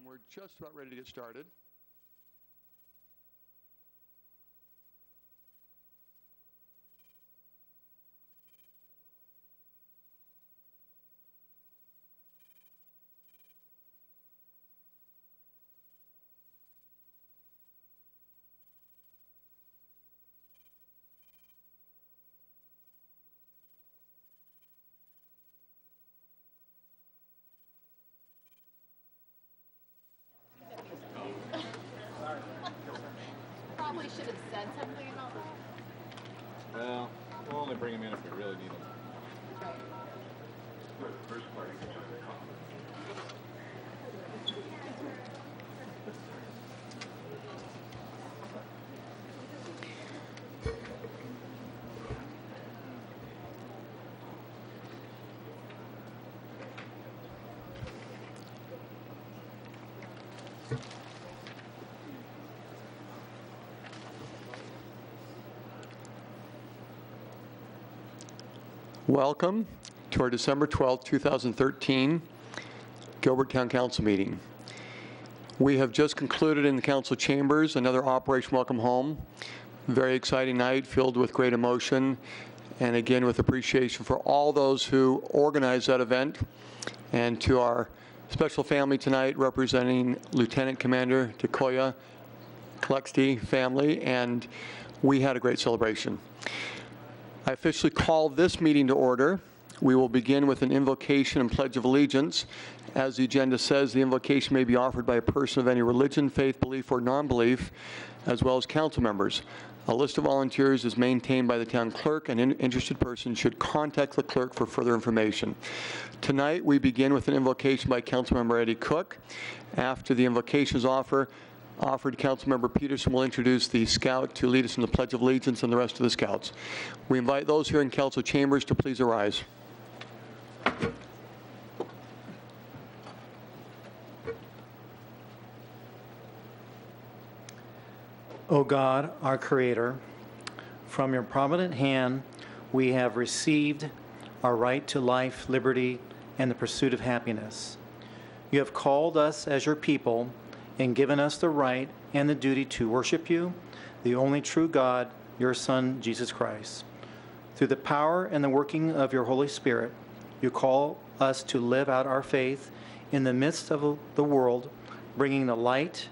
and we're just about ready to get started. Probably should have said something about that. Well, we'll only bring them in if we really need them. Welcome to our December 12th, 2013 Gilbert Town Council meeting. We have just concluded in the council chambers another Operation Welcome Home. Very exciting night filled with great emotion and again with appreciation for all those who organized that event, and to our special family tonight representing Lieutenant Commander Takoya Kalexti family, and we had a great celebration. I officially call this meeting to order. We will begin with an invocation and pledge of allegiance. As the agenda says, the invocation may be offered by a person of any religion, faith, belief, or non-belief, as well as council members. A list of volunteers is maintained by the town clerk, and interested persons should contact the clerk for further information. Tonight, we begin with an invocation by Councilmember Eddie Cook. After the invocation is offered, Councilmember Peterson will introduce the scout to lead us in the Pledge of Allegiance and the rest of the scouts. We invite those here in council chambers to please arise. O God, our Creator, from your provident hand we have received our right to life, liberty, and the pursuit of happiness. You have called us as your people and given us the right and the duty to worship you, the only true God, your Son, Jesus Christ. Through the power and the working of your Holy Spirit, you call us to live out our faith in the midst of the world, bringing the light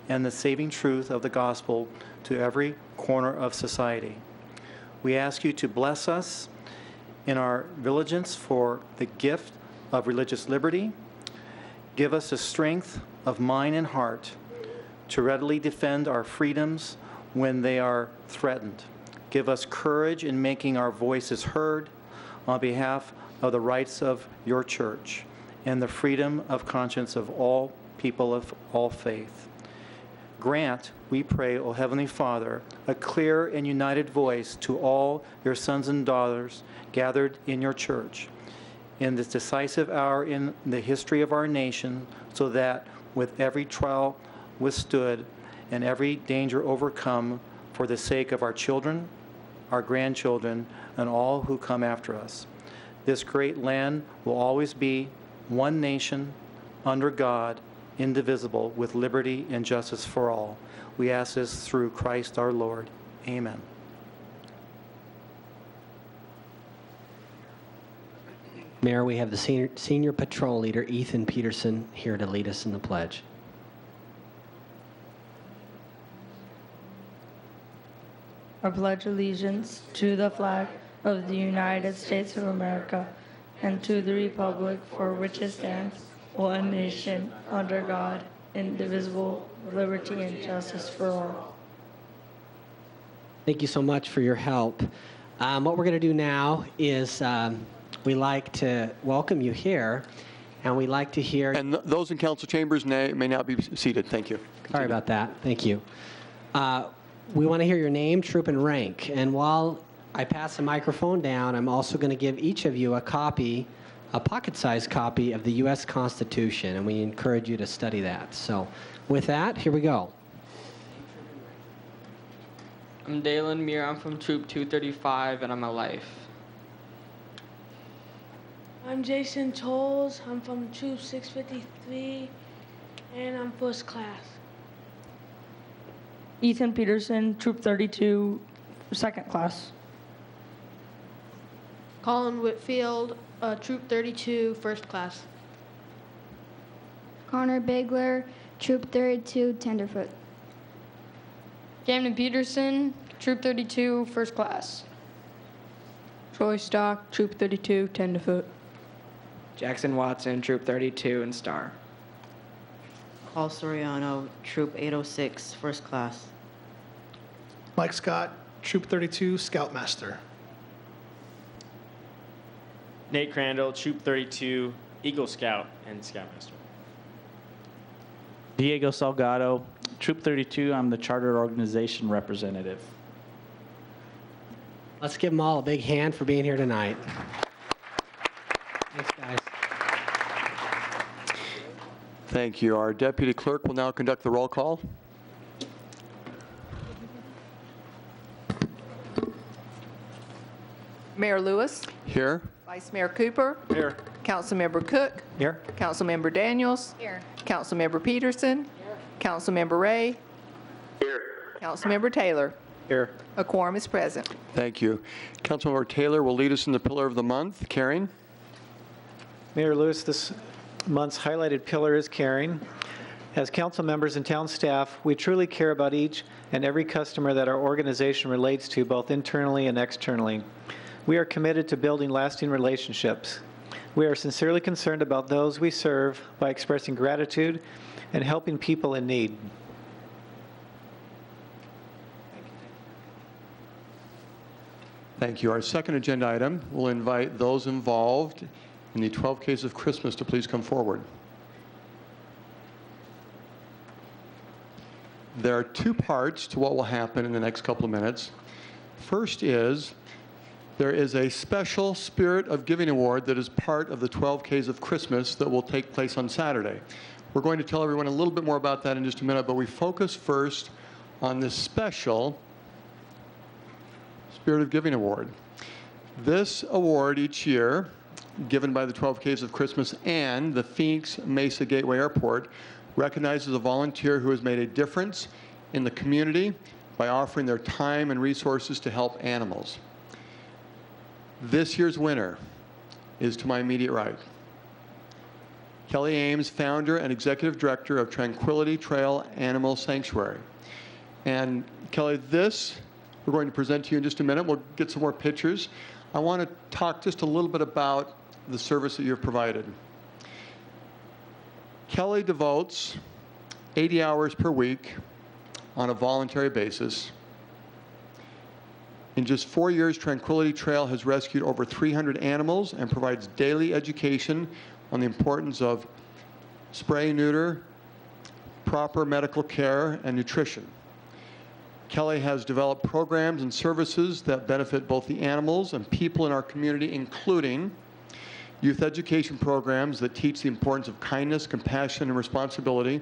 and the saving truth of the gospel to every corner of society. We ask you to bless us in our vigilance for the gift of religious liberty. Give us the strength of mind and heart to readily defend our freedoms when they are threatened. Give us courage in making our voices heard on behalf of the rights of your church and the freedom of conscience of all people of all faith. Grant, we pray, O Heavenly Father, a clear and united voice to all your sons and daughters gathered in your church in this decisive hour in the history of our nation, so that with every trial withstood and every danger overcome for the sake of our children, our grandchildren, and all who come after us. This great land will always be one nation under God, indivisible, with liberty and justice for all. We ask this through Christ our Lord. Amen. Mayor, we have the senior patrol leader, Ethan Peterson, here to lead us in the pledge. I pledge allegiance to the flag of the United States of America and to the republic for which it stands, one nation, under God, indivisible, with liberty and justice for all. Thank you so much for your help. What we're going to do now is we like to welcome you here, and we like to hear... And those in council chambers may now be seated. Thank you. Continue. Sorry about that. Thank you. We want to hear your name, troop, and rank. And while I pass the microphone down, I'm also going to give each of you a copy, a pocket-sized copy of the U.S. Constitution, and we encourage you to study that. So with that, here we go. I'm Dalen Muir. I'm from Troop 235, and I'm a life. I'm Jason Tolles. I'm from Troop 653, And I'm first class. Ethan Peterson, Troop 32, second class. Colin Whitfield, Troop 32, first class. Connor Bigler, Troop 32, Tenderfoot. Camden Peterson, Troop 32, first class. Troy Stock, Troop 32, Tenderfoot. Jackson Watson, Troop 32, and Star. Paul Soriano, Troop 806, first class. Mike Scott, Troop 32, Scoutmaster. Nate Crandall, Troop 32, Eagle Scout and Scoutmaster. Diego Salgado, Troop 32, I'm the Charter Organization Representative. Let's give them all a big hand for being here tonight. Thanks, guys. Thank you. Our deputy clerk will now conduct the roll call. Mayor Lewis. Here. Vice Mayor Cooper. Here. Councilmember Cook. Here. Councilmember Daniels. Here. Councilmember Peterson. Here. Councilmember Ray. Here. Councilmember Taylor. Here. A quorum is present. Thank you. Councilmember Taylor will lead us in the pillar of the month. Caring. Mayor Lewis, this month's highlighted pillar is caring. As council members and town staff, we truly care about each and every customer that our organization relates to, both internally and externally. We are committed to building lasting relationships. We are sincerely concerned about those we serve by expressing gratitude and helping people in need. Thank you. Our second agenda item will invite those involved in the 12 Ks of Christmas to please come forward. There are two parts to what will happen in the next couple of minutes. First is there is a special Spirit of Giving Award that is part of the 12 Ks of Christmas that will take place on Saturday. We're going to tell everyone a little bit more about that in just a minute, but we focus first on this special Spirit of Giving Award. This award each year, given by the 12 Ks of Christmas and the Phoenix Mesa Gateway Airport, recognizes a volunteer who has made a difference in the community by offering their time and resources to help animals. This year's winner is to my immediate right. Kelly Ames, founder and executive director of Tranquility Trail Animal Sanctuary. And Kelly, this we're going to present to you in just a minute. We'll get some more pictures. I want to talk just a little bit about the service that you've provided. Kelly devotes 80 hours per week on a voluntary basis. In just 4 years, Tranquility Trail has rescued over 300 animals and provides daily education on the importance of spay, neuter, proper medical care, and nutrition. Kelly has developed programs and services that benefit both the animals and people in our community, including youth education programs that teach the importance of kindness, compassion, and responsibility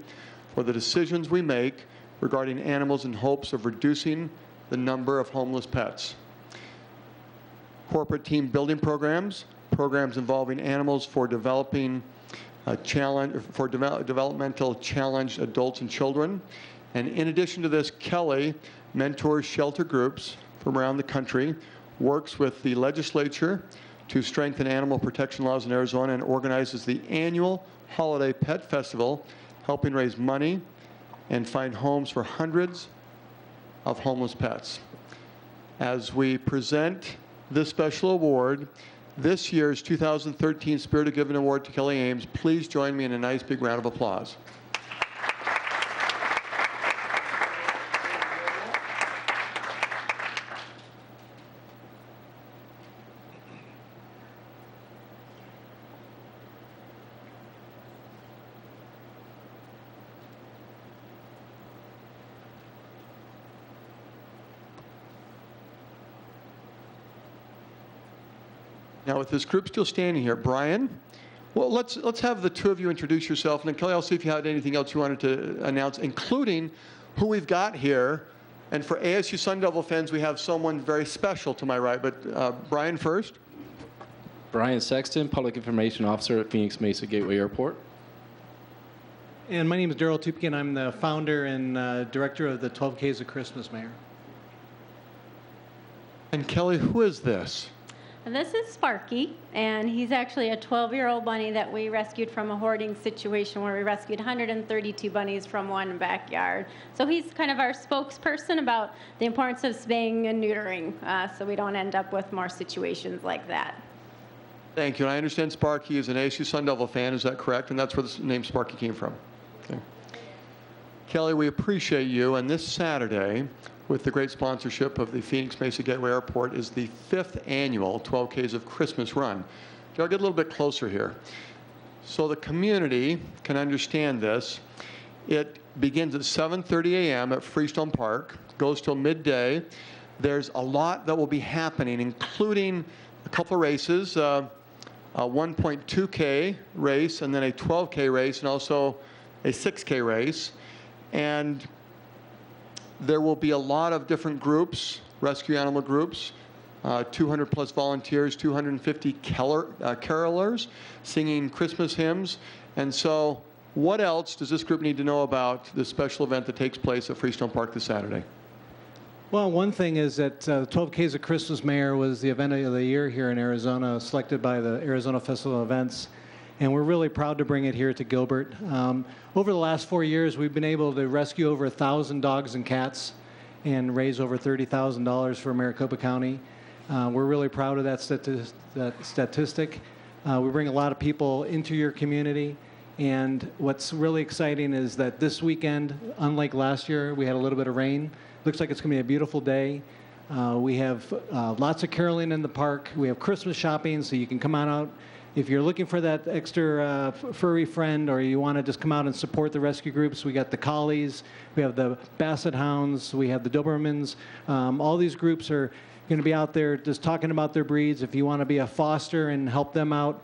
for the decisions we make regarding animals in hopes of reducing the number of homeless pets. Corporate team building programs, programs involving animals for developmental challenged adults and children. And in addition to this, Kelly mentors shelter groups from around the country, works with the legislature to strengthen animal protection laws in Arizona, and organizes the annual holiday pet festival, helping raise money and find homes for hundreds of homeless pets. As we present this special award, this year's 2013 Spirit of Giving Award to Kelly Ames, please join me in a nice big round of applause. Now, with this group still standing here, Brian, well, let's have the two of you introduce yourself, and then Kelly, I'll see if you had anything else you wanted to announce, including who we've got here. And for ASU Sun Devil fans, we have someone very special to my right, but Brian first. Brian Sexton, Public Information Officer at Phoenix Mesa Gateway Airport. And my name is Daryl Tupkin. I'm the founder and director of the 12 Ks of Christmas, Mayor. And Kelly, who is this? This is Sparky, and he's actually a 12-year-old bunny that we rescued from a hoarding situation where we rescued 132 bunnies from one backyard. So he's kind of our spokesperson about the importance of spaying and neutering, so we don't end up with more situations like that. Thank you. And I understand Sparky is an ASU Sun Devil fan. Is that correct? And that's where the name Sparky came from. Okay. Kelly, we appreciate you. And this Saturday, with the great sponsorship of the Phoenix Mesa Gateway Airport, is the 5th annual 12 Ks of Christmas run. I'll get a little bit closer here. So the community can understand this. It begins at 7:30 a.m. at Freestone Park, goes till midday. There's a lot that will be happening, including a couple of races, a 1.2K race, and then a 12K race, and also a 6K race. And there will be a lot of different groups, rescue animal groups, 200 plus volunteers, 250 carolers singing Christmas hymns. And so what else does this group need to know about this special event that takes place at Freestone Park this Saturday? Well, one thing is that 12 Ks of Christmas, Mayor, was the event of the year here in Arizona, selected by the Arizona Festival of Events. And we're really proud to bring it here to Gilbert. Over the last 4 years, we've been able to rescue over 1,000 dogs and cats and raise over $30,000 for Maricopa County. We're really proud of that statistic. We bring a lot of people into your community. And what's really exciting is that this weekend, unlike last year, we had a little bit of rain. Looks like it's going to be a beautiful day. We have lots of caroling in the park. We have Christmas shopping, so you can come on out. If you're looking for that extra furry friend, or you want to just come out and support the rescue groups, we got the Collies, we have the Basset Hounds, we have the Dobermans. All these groups are going to be out there just talking about their breeds. If you want to be a foster and help them out,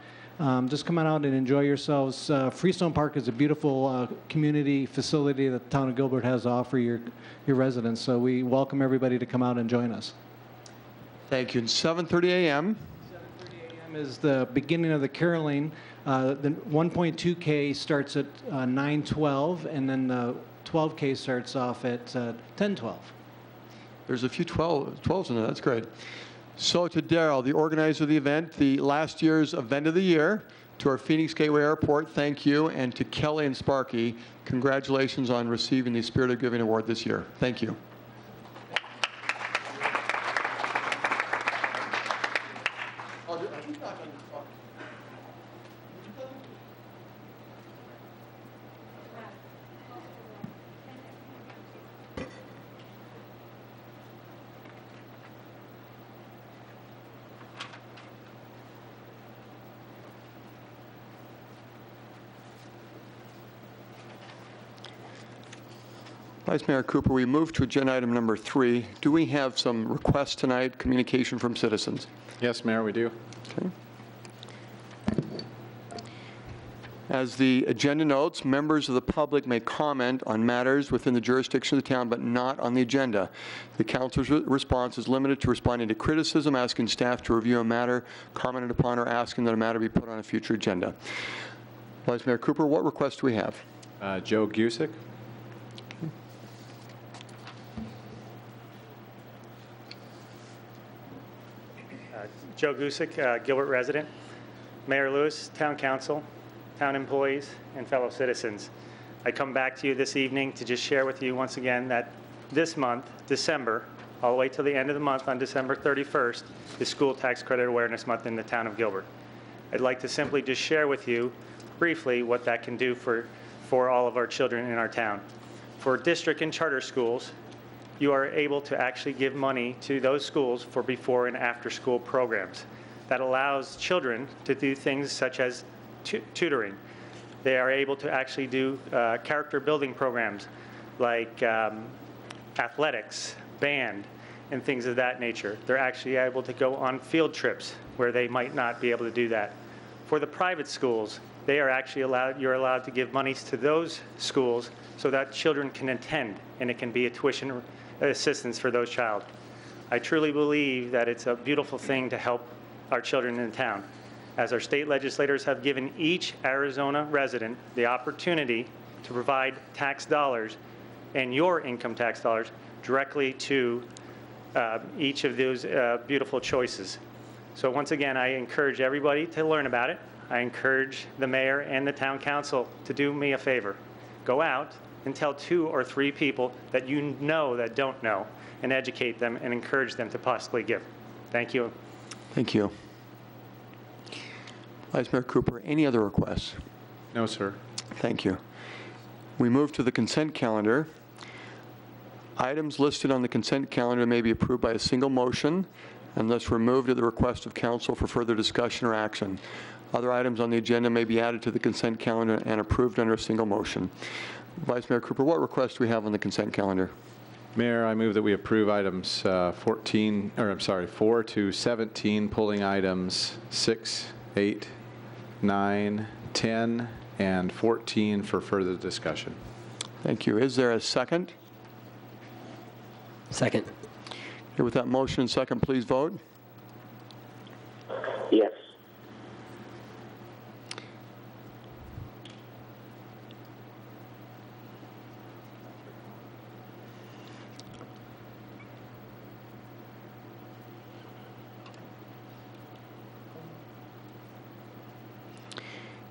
just come on out and enjoy yourselves. Freestone Park is a beautiful community facility that the town of Gilbert has to offer your residents. So we welcome everybody to come out and join us. Thank you. And 7:30 a.m. is the beginning of the caroling. The 1.2K starts at 9:12, and then the 12K starts off at 10:12. There's a few 12s in there. That's great. So to Daryl, the organizer of the event, the last year's event of the year, to our Phoenix Gateway Airport, thank you. And to Kelly and Sparky, congratulations on receiving the Spirit of Giving Award this year. Thank you. Vice Mayor Cooper, we move to agenda item number 3. Do we have some requests tonight, communication from citizens? Yes, Mayor, we do. Okay. As the agenda notes, members of the public may comment on matters within the jurisdiction of the town, but not on the agenda. The council's response is limited to responding to criticism, asking staff to review a matter commented upon, or asking that a matter be put on a future agenda. Vice Mayor Cooper, what requests do we have? Joe Gusick. Joe Gusick, Gilbert resident. Mayor Lewis, Town Council, town employees, and fellow citizens. I come back to you this evening to just share with you once again that this month, December, all the way till the end of the month on December 31st, is School Tax Credit Awareness Month in the town of Gilbert. I'd like to simply just share with you briefly what that can do for all of our children in our town. For district and charter schools, you are able to actually give money to those schools for before and after school programs. That allows children to do things such as tutoring. They are able to actually do character building programs like athletics, band, and things of that nature. They're actually able to go on field trips where they might not be able to do that. For the private schools, they are actually you're allowed to give monies to those schools so that children can attend, and it can be a tuition assistance for those child. I truly believe that it's a beautiful thing to help our children in town. As our state legislators have given each Arizona resident the opportunity to provide tax dollars and your income tax dollars directly to each of those beautiful choices. So once again, I encourage everybody to learn about it. I encourage the mayor and the town council to do me a favor. Go out and tell 2 or 3 people that you know that don't know, and educate them and encourage them to possibly give. Thank you. Thank you. Vice Mayor Cooper, any other requests? No, sir. Thank you. We move to the consent calendar. Items listed on the consent calendar may be approved by a single motion unless removed at the request of council for further discussion or action. Other items on the agenda may be added to the consent calendar and approved under a single motion. Vice Mayor Cooper, what requests do we have on the consent calendar? Mayor, I move that we approve items 4 to 17, pulling items 6, 8, 9, 10, and 14 for further discussion. Thank you. Is there a second? Second. Okay, with that motion and second, please vote. Yes.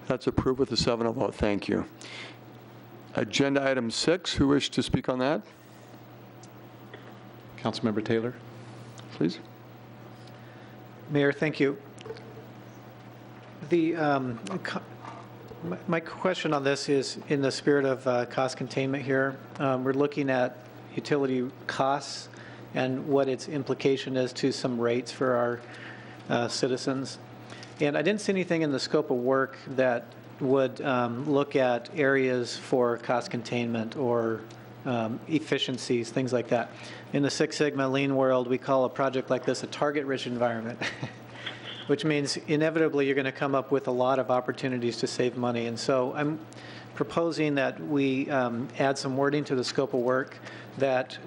That's approved with a 7-0 vote. Thank you. Agenda item 6, who wishes to speak on that? Councilmember Taylor. Please. Mayor, thank you. My question on this is in the spirit of cost containment here. We're looking at utility costs and what its implication is to some rates for our citizens. And I didn't see anything in the scope of work that would look at areas for cost containment or efficiencies, things like that. In the Six Sigma Lean world, we call a project like this a target-rich environment, which means inevitably you're going to come up with a lot of opportunities to save money. And so I'm proposing that we add some wording to the scope of work that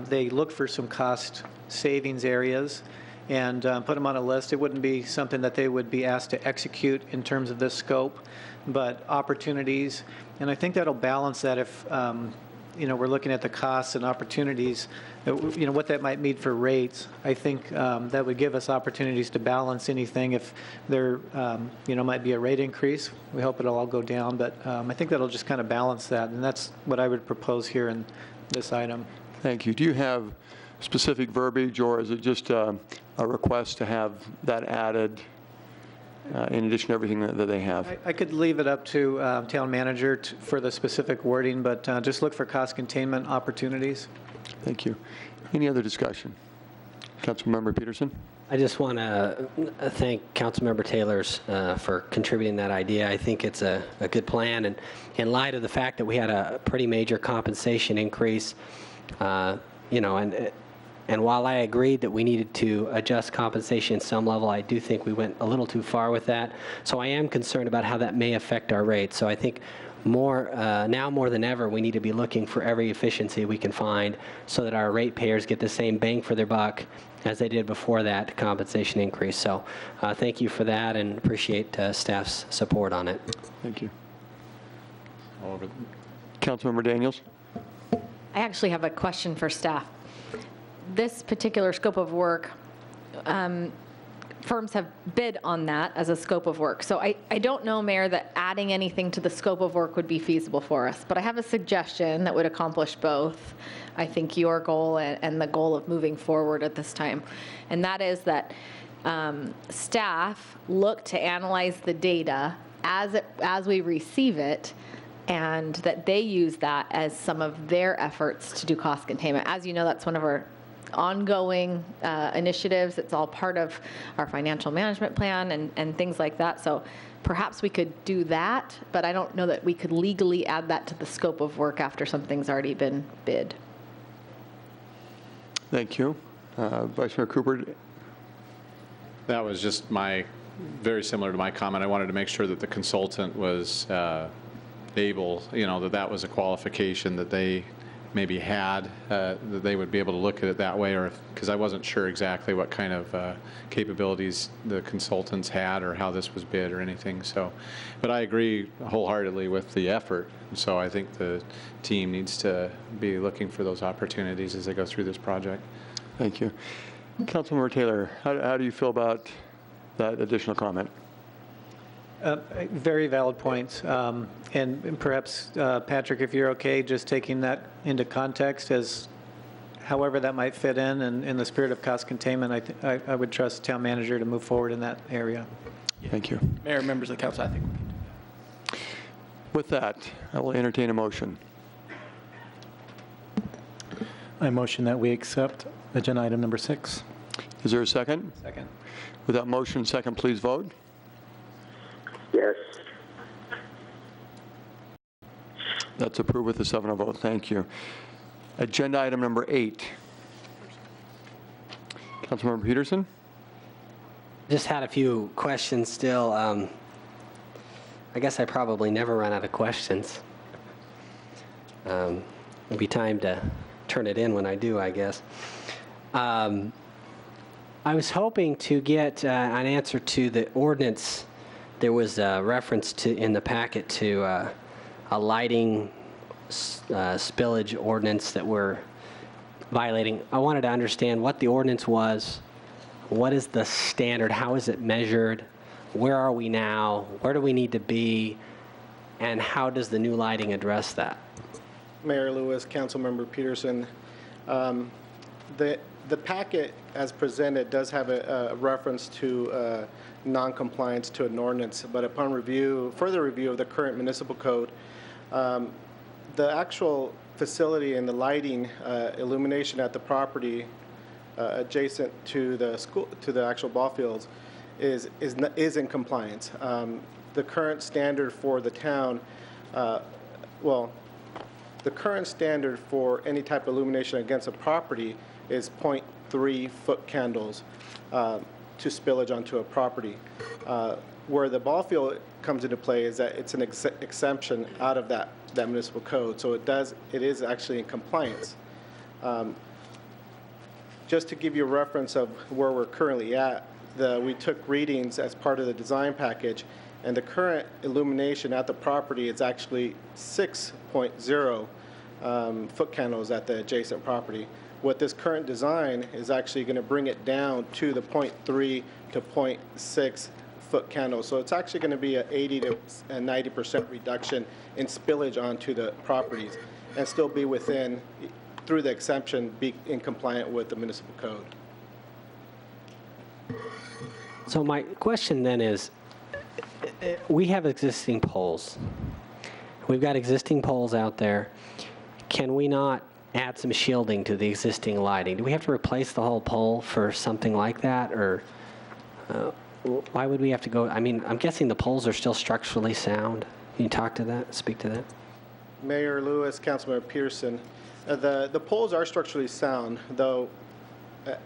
they look for some cost savings areas and put them on a list. It wouldn't be something that they would be asked to execute in terms of this scope, but opportunities. And I think that'll balance that if we're looking at the costs and opportunities, what that might mean for rates. I think that would give us opportunities to balance anything if there, might be a rate increase. We hope it'll all go down, but I think that'll just kind of balance that, and that's what I would propose here in this item. Thank you. Do you have specific verbiage, or is it just a request to have that added in addition to everything that they have? I could leave it up to town manager for the specific wording, but just look for cost containment opportunities. Thank you. Any other discussion? Councilmember Peterson? I just want to thank Councilmember Taylor's for contributing that idea. I think it's a good plan, and in light of the fact that we had a pretty major compensation increase, and while I agreed that we needed to adjust compensation in some level, I do think we went a little too far with that. So I am concerned about how that may affect our rates. So I think now more than ever, we need to be looking for every efficiency we can find so that our ratepayers get the same bang for their buck as they did before that compensation increase. So thank you for that, and appreciate staff's support on it. Thank you. Councilmember Daniels? I actually have a question for staff. This particular scope of work, firms have bid on that as a scope of work. So I don't know, Mayor, that adding anything to the scope of work would be feasible for us. But I have a suggestion that would accomplish both, I think, your goal and the goal of moving forward at this time. And that is that staff look to analyze the data as we receive it, and that they use that as some of their efforts to do cost containment. As you know, that's one of our ongoing initiatives. It's all part of our financial management plan and things like that. So perhaps we could do that, but I don't know that we could legally add that to the scope of work after something's already been bid. Thank you. Vice Mayor Cooper? That was just very similar to my comment. I wanted to make sure that the consultant was able, that was a qualification that they maybe had, that they would be able to look at it that way, or because I wasn't sure exactly what kind of capabilities the consultants had or how this was bid or anything. So, but I agree wholeheartedly with the effort. So I think the team needs to be looking for those opportunities as they go through this project. Thank you. Councilmember Taylor, how do you feel about that additional comment? Very valid points. And perhaps, Patrick, if you're okay, just taking that into context as however that might fit in the spirit of cost containment, I would trust town manager to move forward in that area. Thank you. Mayor, members of the council, I think we can do that. With that, I will entertain a motion. I motion that we accept agenda item number 6. Is there a second? Second. With that motion, second, please vote. Yes. That's approved with a 7-0 vote. Thank you. Agenda item number 8. Councilmember Peterson? Just had a few questions still. I guess I probably never run out of questions. It'll be time to turn it in when I do, I guess. I was hoping to get an answer to the ordinance. There was a reference to in the packet to a lighting spillage ordinance that we're violating. I wanted to understand what the ordinance was. What is the standard? How is it measured? Where are we now? Where do we need to be? And how does the new lighting address that? Mayor Lewis, Councilmember Peterson, the packet as presented does have a reference to non-compliance to an ordinance, but upon further review of the current municipal code, the actual facility and the lighting illumination at the property adjacent to the school, to the actual ball fields, is in compliance. The current standard for the town, the current standard for any type of illumination against a property is 0.3 foot candles to spillage onto a property. Where the ball field comes into play is that it's an exemption out of that municipal code, so it is actually in compliance. Just to give you a reference of where we're currently at, we took readings as part of the design package, and the current illumination at the property is actually 6.0 foot candles at the adjacent property. What this current design is actually going to bring it down to the 0.3 to 0.6 foot candles. So it's actually going to be an 80 to 90% reduction in spillage onto the properties, and still be within, through the exemption, be in compliant with the municipal code. So my question then is, we have existing poles. We've got existing poles out there. Can we not add some shielding to the existing lighting? Do we have to replace the whole pole for something like that, or why would we have to go? I mean, I'm guessing the poles are still structurally sound. Can you speak to that? Mayor Lewis, Councilmember Peterson, the poles are structurally sound, though,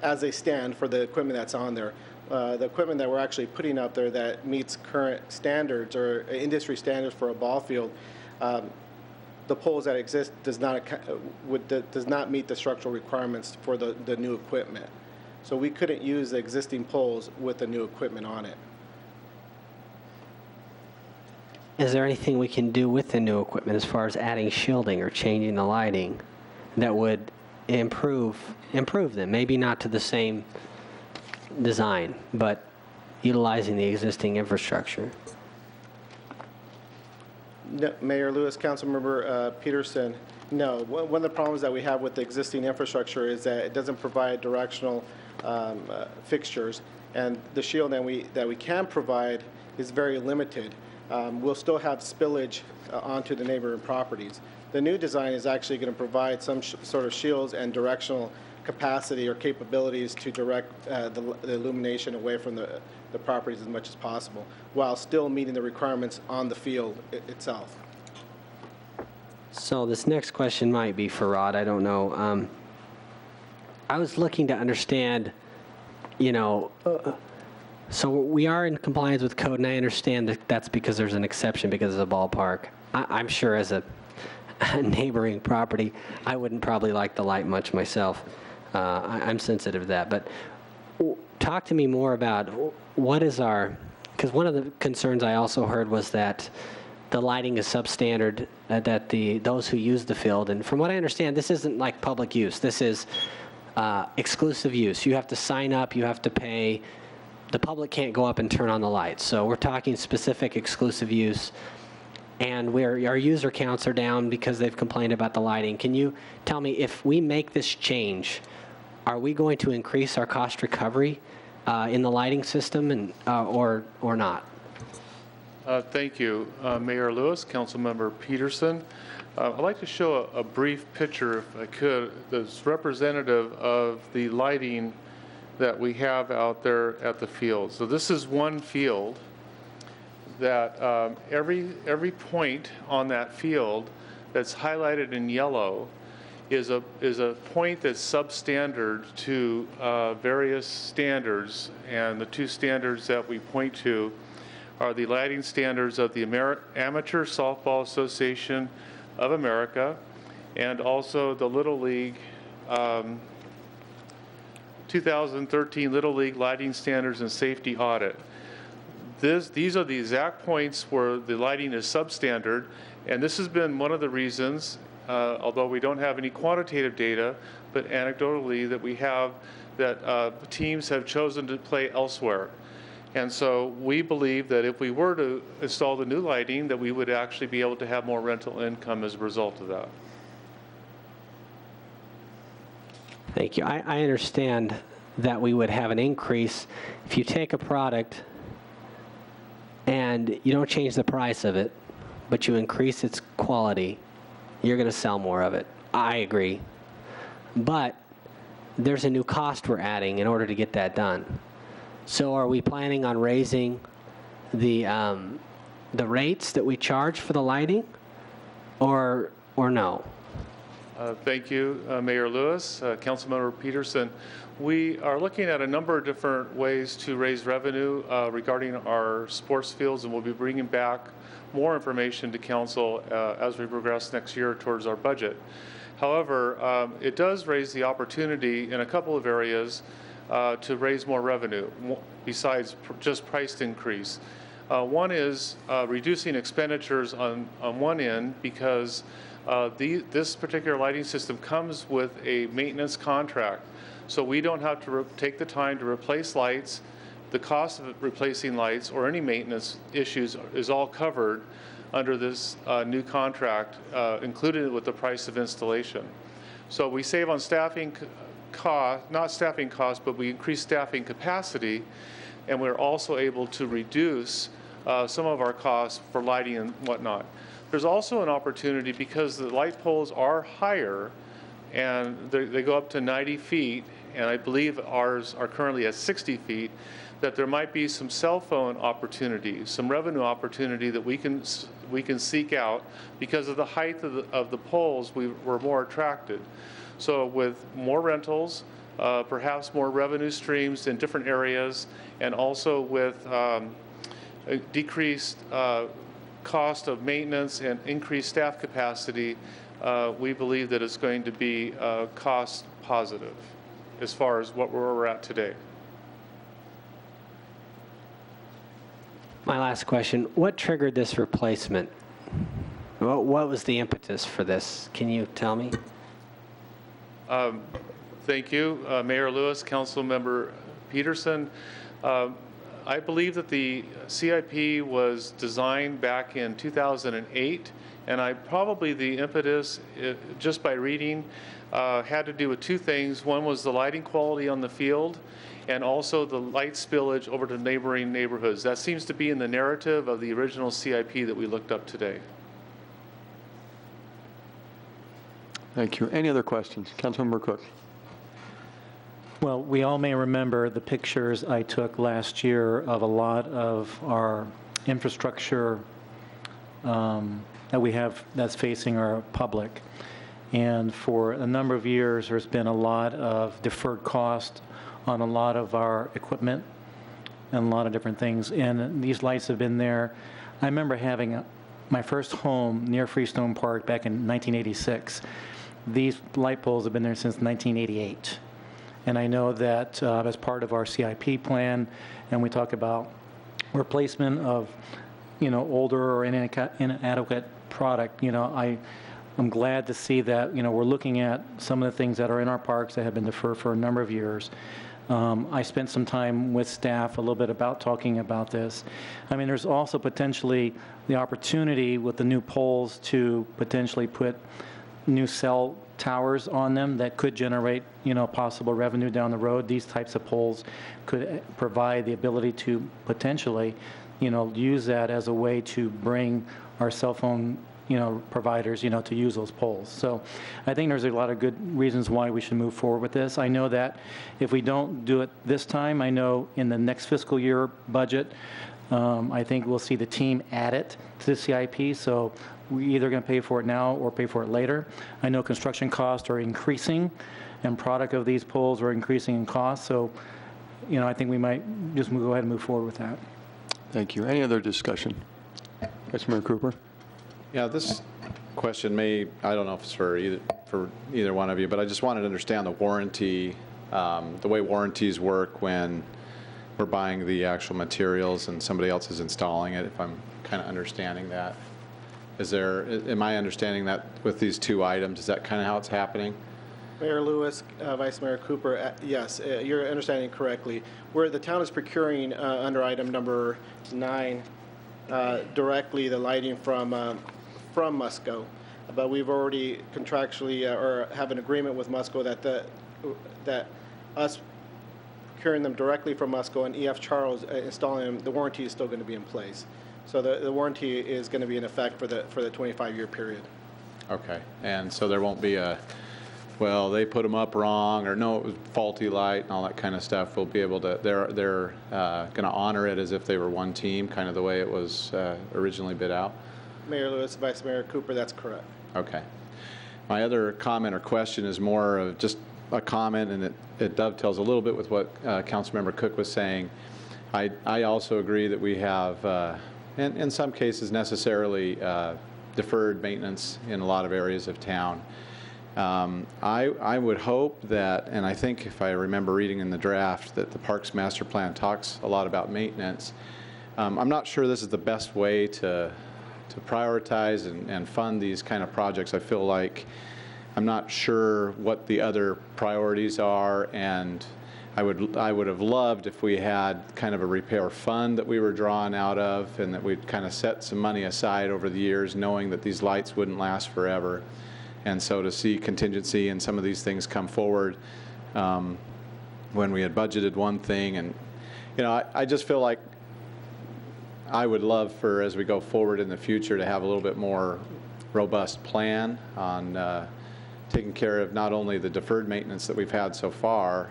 as they stand for the equipment that's on there. The equipment that we're actually putting out there that meets current standards or industry standards for a ball field, the poles that exist does not meet the structural requirements for the new equipment. So we couldn't use the existing poles with the new equipment on it. Is there anything we can do with the new equipment as far as adding shielding or changing the lighting that would improve them? Maybe not to the same design, but utilizing the existing infrastructure. No, Mayor Lewis, Councilmember Peterson, no. One of the problems that we have with the existing infrastructure is that it doesn't provide directional fixtures, and the shield that we can provide is very limited. We'll still have spillage onto the neighboring properties. The new design is actually going to provide some sort of shields and directional capacity or capabilities to direct the illumination away from the properties as much as possible, while still meeting the requirements on the field itself. So this next question might be for Rod. I don't know. I was looking to understand, so we are in compliance with code, and I understand that that's because there's an exception because of the ballpark. I'm sure as an neighboring property, I wouldn't probably like the light much myself. I'm sensitive to that. But talk to me more about what is our, because one of the concerns I also heard was that the lighting is substandard, that those who use the field, and from what I understand, this isn't like public use. This is exclusive use. You have to sign up, you have to pay. The public can't go up and turn on the lights. So we're talking specific exclusive use. And our user counts are down because they've complained about the lighting. Can you tell me, if we make this change, are we going to increase our cost recovery in the lighting system, and or not? Thank you, Mayor Lewis, Councilmember Peterson. I'd like to show a brief picture, if I could, that's representative of the lighting that we have out there at the field. So this is one field that every point on that field that's highlighted in yellow is a point that's substandard to various standards, and the two standards that we point to are the lighting standards of the Amateur Softball Association of America and also the Little League 2013 Little League Lighting Standards and Safety Audit. These are the exact points where the lighting is substandard, and this has been one of the reasons, although we don't have any quantitative data, but anecdotally that we have that teams have chosen to play elsewhere. And so we believe that if we were to install the new lighting, that we would actually be able to have more rental income as a result of that. Thank you. I understand that we would have an increase if you take a product and you don't change the price of it, but you increase its quality, you're going to sell more of it. I agree. But there's a new cost we're adding in order to get that done. So are we planning on raising the rates that we charge for the lighting, or no? Thank you, Mayor Lewis, Councilmember Peterson. We are looking at a number of different ways to raise revenue regarding our sports fields, and we'll be bringing back more information to council as we progress next year towards our budget. However, it does raise the opportunity in a couple of areas to raise more revenue besides just price increase. One is reducing expenditures on one end, because this particular lighting system comes with a maintenance contract. So we don't have to take the time to replace lights. The cost of replacing lights or any maintenance issues is all covered under this new contract, included with the price of installation. So we save on staffing cost, not staffing costs, but we increase staffing capacity, and we're also able to reduce some of our costs for lighting and whatnot. There's also an opportunity, because the light poles are higher and they go up to 90 feet, and I believe ours are currently at 60 feet, that there might be some cell phone opportunity, some revenue opportunity that we can seek out. Because of the height of the poles, we're more attracted. So with more rentals, perhaps more revenue streams in different areas, and also with a decreased cost of maintenance and increased staff capacity, we believe that it's going to be cost positive as far as where we're at today. My last question, what triggered this replacement? What was the impetus for this? Can you tell me? Thank you, Mayor Lewis, Councilmember Peterson. I believe that the CIP was designed back in 2008, and the impetus, just by reading, had to do with two things. One was the lighting quality on the field, and also the light spillage over to neighboring neighborhoods. That seems to be in the narrative of the original CIP that we looked up today. Thank you. Any other questions? Councilmember Cook. Well, we all may remember the pictures I took last year of a lot of our infrastructure that we have that's facing our public. And for a number of years, there's been a lot of deferred cost on a lot of our equipment and a lot of different things. And these lights have been there. I remember having my first home near Freestone Park back in 1986. These light poles have been there since 1988. And I know that as part of our CIP plan, and we talk about replacement of, older or inadequate product, I'm glad to see that, we're looking at some of the things that are in our parks that have been deferred for a number of years. I spent some time with staff a little bit about talking about this. I mean, there's also potentially the opportunity with the new poles to potentially put new cell towers on them that could generate, possible revenue down the road. These types of poles could provide the ability to potentially, use that as a way to bring our cell phone, providers, to use those poles. So I think there's a lot of good reasons why we should move forward with this. I know that if we don't do it this time, I know in the next fiscal year budget, I think we'll see the team add it to the CIP. So we're either going to pay for it now or pay for it later. I know construction costs are increasing and product of these poles are increasing in cost. So, I think we might just go ahead and move forward with that. Thank you. Any other discussion? Councilmember Cooper? Yeah, this question I don't know if it's for either one of you, but I just wanted to understand the warranty, the way warranties work when we're buying the actual materials and somebody else is installing it, if I'm kind of understanding that. Am I understanding that with these two items, is that kind of how it's happening? Mayor Lewis, Vice Mayor Cooper, yes, you're understanding correctly. Where the town is procuring under item number 9 directly the lighting from Musco, but we've already contractually or have an agreement with Musco that us procuring them directly from Musco and EF Charles installing them, the warranty is still going to be in place. So the warranty is going to be in effect for the 25-year period. Okay, and so there won't be well, they put them up wrong, or no, it was faulty light and all that kind of stuff. We'll be able to, they're going to honor it as if they were one team, kind of the way it was originally bid out. Mayor Lewis, Vice Mayor Cooper, that's correct. Okay. My other comment or question is more of just a comment, and it dovetails a little bit with what Councilmember Cook was saying. I also agree that we have, in some cases, necessarily deferred maintenance in a lot of areas of town. I would hope that, and I think if I remember reading in the draft, that the Parks Master Plan talks a lot about maintenance. I'm not sure this is the best way to prioritize and fund these kind of projects. I feel like I'm not sure what the other priorities are, and I would have loved if we had kind of a repair fund that we were drawing out of, and that we'd kind of set some money aside over the years, knowing that these lights wouldn't last forever. And so to see contingency and some of these things come forward when we had budgeted one thing, and I just feel like I would love for, as we go forward in the future, to have a little bit more robust plan on taking care of not only the deferred maintenance that we've had so far,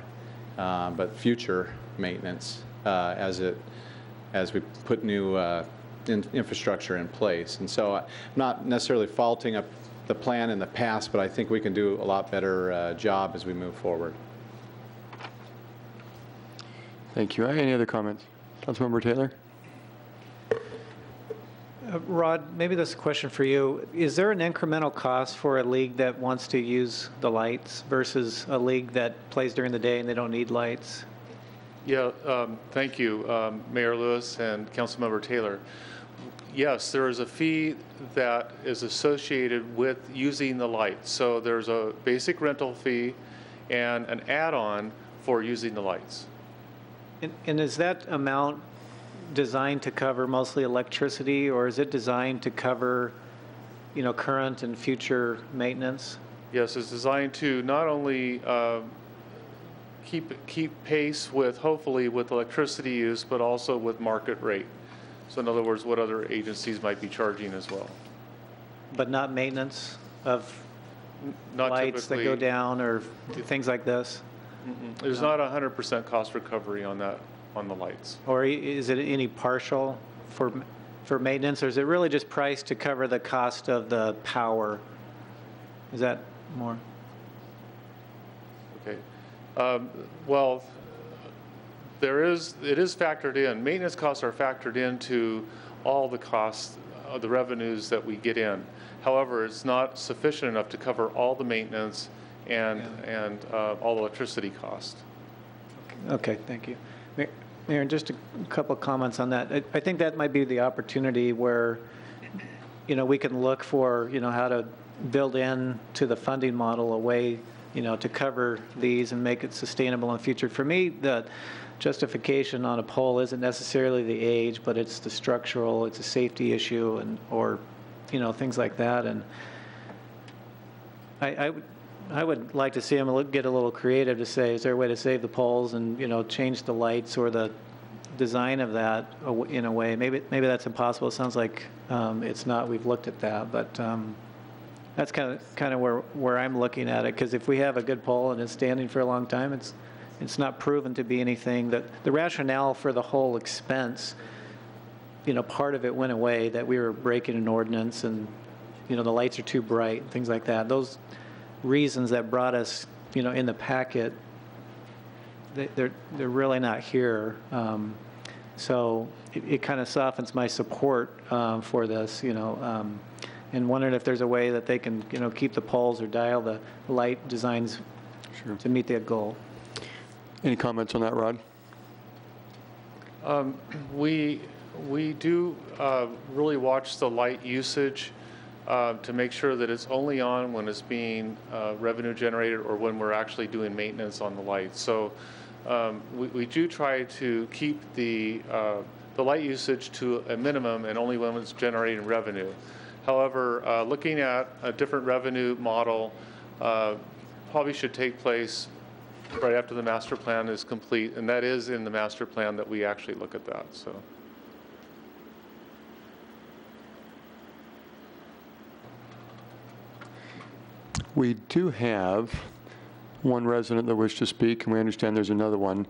but future maintenance as we put new infrastructure in place. And so I'm not necessarily faulting the plan in the past, but I think we can do a lot better job as we move forward. Thank you. Any other comments? Councilmember Taylor? Rod, maybe this is a question for you. Is there an incremental cost for a league that wants to use the lights versus a league that plays during the day and they don't need lights? Yeah, thank you, Mayor Lewis and Councilmember Taylor. Yes, there is a fee that is associated with using the lights. So there's a basic rental fee and an add-on for using the lights. And is that amount designed to cover mostly electricity, or is it designed to cover, current and future maintenance? Yes, it's designed to not only keep pace with, hopefully, with electricity use, but also with market rate. So in other words, what other agencies might be charging as well. But not maintenance of Not lights that go down or things like this? There's not 100% cost recovery on that, on the lights. Or is it any partial for maintenance, or is it really just priced to cover the cost of the power? Is that more? Okay. Well, it is factored in. Maintenance costs are factored into all the costs the revenues that we get in. However, it's not sufficient enough to cover all the maintenance and all the electricity cost. Okay, thank you. Mayor, just a couple of comments on that. I think that might be the opportunity where, we can look for, how to build in to the funding model a way, to cover these and make it sustainable in the future. For me, the justification on a pole isn't necessarily the age, but it's the structural, it's a safety issue, or things like that. And I would like to see them get a little creative to say, is there a way to save the poles and, change the lights or the design of that in a way? Maybe that's impossible. It sounds like it's not. We've looked at that, but that's kind of where I'm looking at it. Because if we have a good pole and it's standing for a long time, it's not proven to be anything that the rationale for the whole expense, part of it went away, that we were breaking an ordinance and, the lights are too bright and things like that. Those reasons that brought us, in the packet, they're really not here. So it kind of softens my support for this, and wondering if there's a way that they can, keep the poles or dial the light designs to meet that goal. Any comments on that, Rod? We do really watch the light usage to make sure that it's only on when it's being revenue generated or when we're actually doing maintenance on the lights. So we do try to keep the light usage to a minimum and only when it's generating revenue. However, looking at a different revenue model probably should take place right after the master plan is complete, and that is in the master plan that we actually look at that. So. We do have one resident that wished to speak, and we understand there's another one.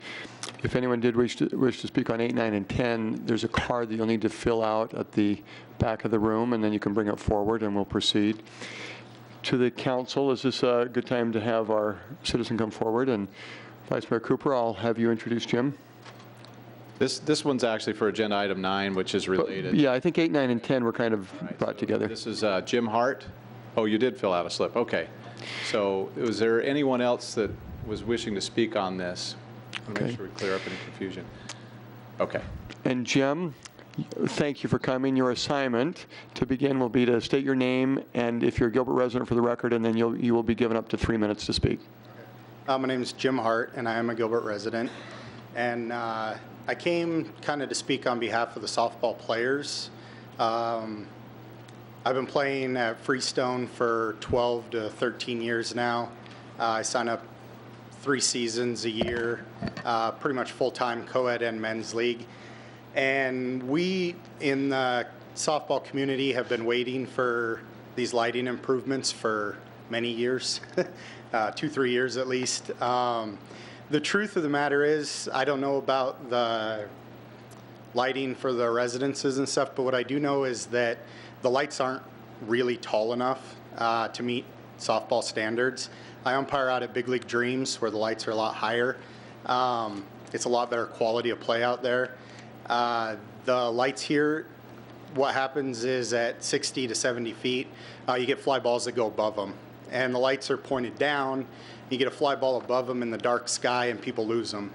If anyone did wish to speak on 8, 9, and 10, there's a card that you'll need to fill out at the back of the room, and then you can bring it forward, and we'll proceed. To the council, is this a good time to have our citizen come forward? And Vice Mayor Cooper, I'll have you introduce Jim. This one's actually for agenda item 9, which is related. But, yeah, I think 8, 9, and 10 were kind of brought together. This is Jim Hart. Oh, you did fill out a slip. Okay. So was there anyone else that was wishing to speak on this? Okay. Make sure we clear up any confusion. Okay. And Jim, thank you for coming. Your assignment to begin will be to state your name and if you're a Gilbert resident for the record, and then you will be given up to 3 minutes to speak. My name is Jim Hart, and I am a Gilbert resident. And I came kind of to speak on behalf of the softball players. I've been playing at Freestone for 12 to 13 years now. I sign up 3 seasons a year, pretty much full-time co-ed and men's league. And we in the softball community have been waiting for these lighting improvements for many years, 2-3 years at least. The truth of the matter is, I don't know about the lighting for the residences and stuff, but what I do know is that the lights aren't really tall enough to meet softball standards. I umpire out at Big League Dreams where the lights are a lot higher. It's a lot better quality of play out there. The lights here, what happens is at 60 to 70 feet, you get fly balls that go above them. And the lights are pointed down. You get a fly ball above them in the dark sky and people lose them.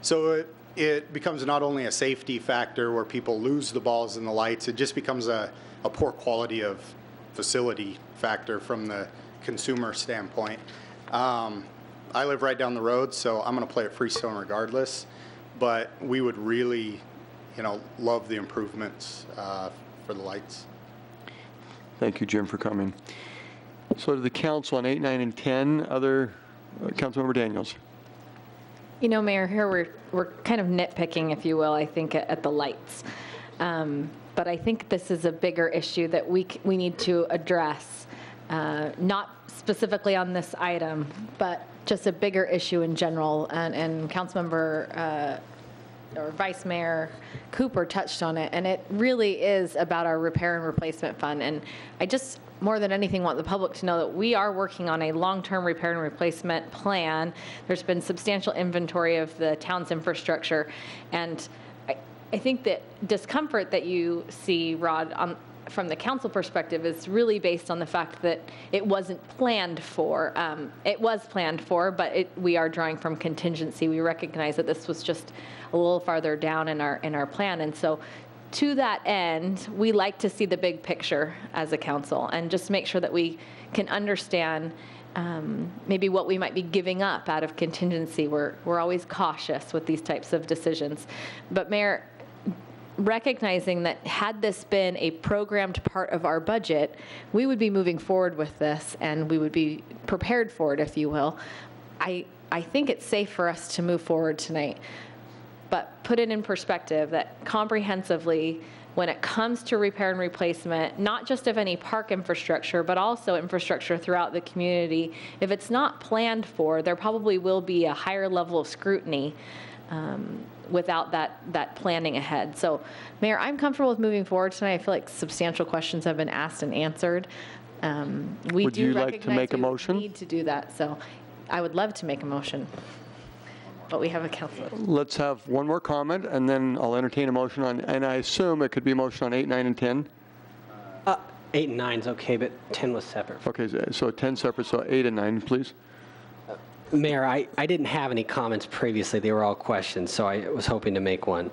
So it becomes not only a safety factor where people lose the balls in the lights, it just becomes a poor quality of facility factor from the consumer standpoint. I live right down the road, so I'm going to play at Freestone regardless, but we would really, love the improvements for the lights. Thank you, Jim, for coming. So to the council on 8, 9, and 10, other Councilmember Daniels. Mayor, here we're kind of nitpicking, if you will, I think, at the lights. But I think this is a bigger issue that we need to address, not specifically on this item, but just a bigger issue in general. And Councilmember or Vice Mayor Cooper touched on it, and it really is about our repair and replacement fund. And I just, more than anything, want the public to know that we are working on a long-term repair and replacement plan. There's been substantial inventory of the town's infrastructure, and I think that discomfort that you see, Rod, from the council perspective is really based on the fact that it wasn't planned for. It was planned for, but we are drawing from contingency. We recognize that this was just a little farther down in our plan. And so to that end, we like to see the big picture as a council and just make sure that we can understand maybe what we might be giving up out of contingency. We're always cautious with these types of decisions. But Mayor, recognizing that had this been a programmed part of our budget, we would be moving forward with this and we would be prepared for it, if you will. I think it's safe for us to move forward tonight. But put it in perspective that comprehensively, when it comes to repair and replacement, not just of any park infrastructure, but also infrastructure throughout the community, if it's not planned for, there probably will be a higher level of scrutiny without that planning ahead. So, Mayor, I'm comfortable with moving forward tonight. I feel like substantial questions have been asked and answered. Would you like to make a motion? We need to do that, so I would love to make a motion. But we have a council. Let's have one more comment, and then I'll entertain a motion on, and I assume it could be a motion on 8, 9, and 10? 8 and 9 is okay, but 10 was separate. Okay, so 10 separate, so 8 and 9, please. Mayor, I didn't have any comments previously. They were all questions, so I was hoping to make one.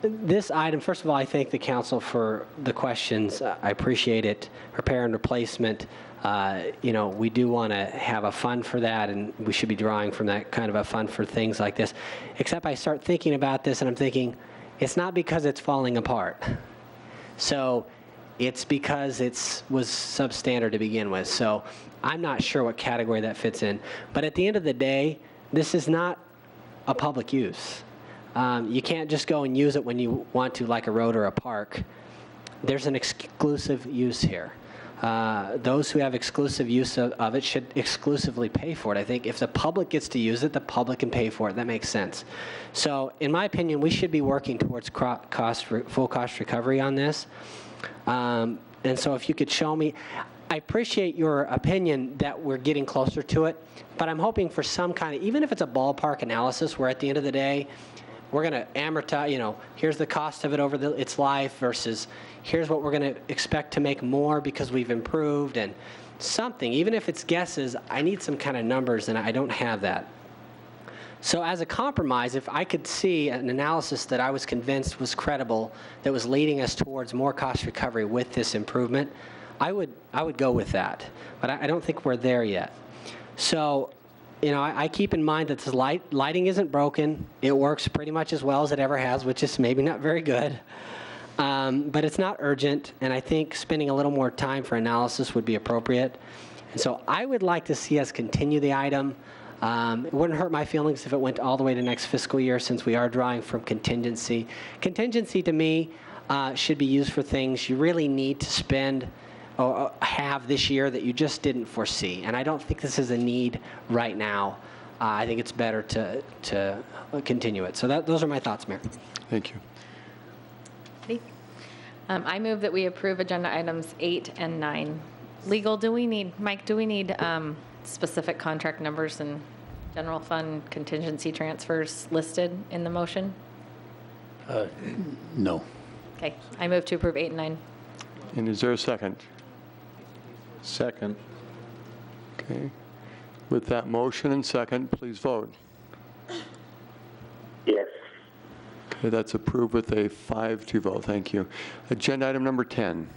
This item, first of all, I thank the council for the questions. I appreciate it. Repair and replacement. We do want to have a fund for that, and we should be drawing from that kind of a fund for things like this. Except I start thinking about this, and I'm thinking, it's not because it's falling apart. So it's because it was substandard to begin with. So I'm not sure what category that fits in. But at the end of the day, this is not a public use. You can't just go and use it when you want to, like a road or a park. There's an exclusive use here. Those who have exclusive use of it should exclusively pay for it. I think if the public gets to use it, the public can pay for it. That makes sense. So in my opinion, we should be working towards full cost recovery on this. And so if you could show me, I appreciate your opinion that we're getting closer to it, but I'm hoping for some kind of, even if it's a ballpark analysis where at the end of the day, we're going to amortize, here's the cost of it over its life versus here's what we're going to expect to make more because we've improved and something. Even if it's guesses, I need some kind of numbers, and I don't have that. So as a compromise, if I could see an analysis that I was convinced was credible, that was leading us towards more cost recovery with this improvement, I would go with that. But I don't think we're there yet. So, I keep in mind that this lighting isn't broken. It works pretty much as well as it ever has, which is maybe not very good. But it's not urgent, and I think spending a little more time for analysis would be appropriate. And so I would like to see us continue the item. It wouldn't hurt my feelings if it went all the way to next fiscal year, since we are drawing from contingency. Contingency, to me, should be used for things you really need to spend or have this year that you just didn't foresee. And I don't think this is a need right now. I think it's better to continue it. So those are my thoughts, Mayor. Thank you. I move that we approve agenda items 8 and 9. Legal, Mike, do we need specific contract numbers and general fund contingency transfers listed in the motion? No. Okay, I move to approve 8 and 9. And is there a second? Second. Okay. With that motion and second, please vote. Yes. Okay, that's approved with a 5-2 vote. Thank you. Agenda item number 10.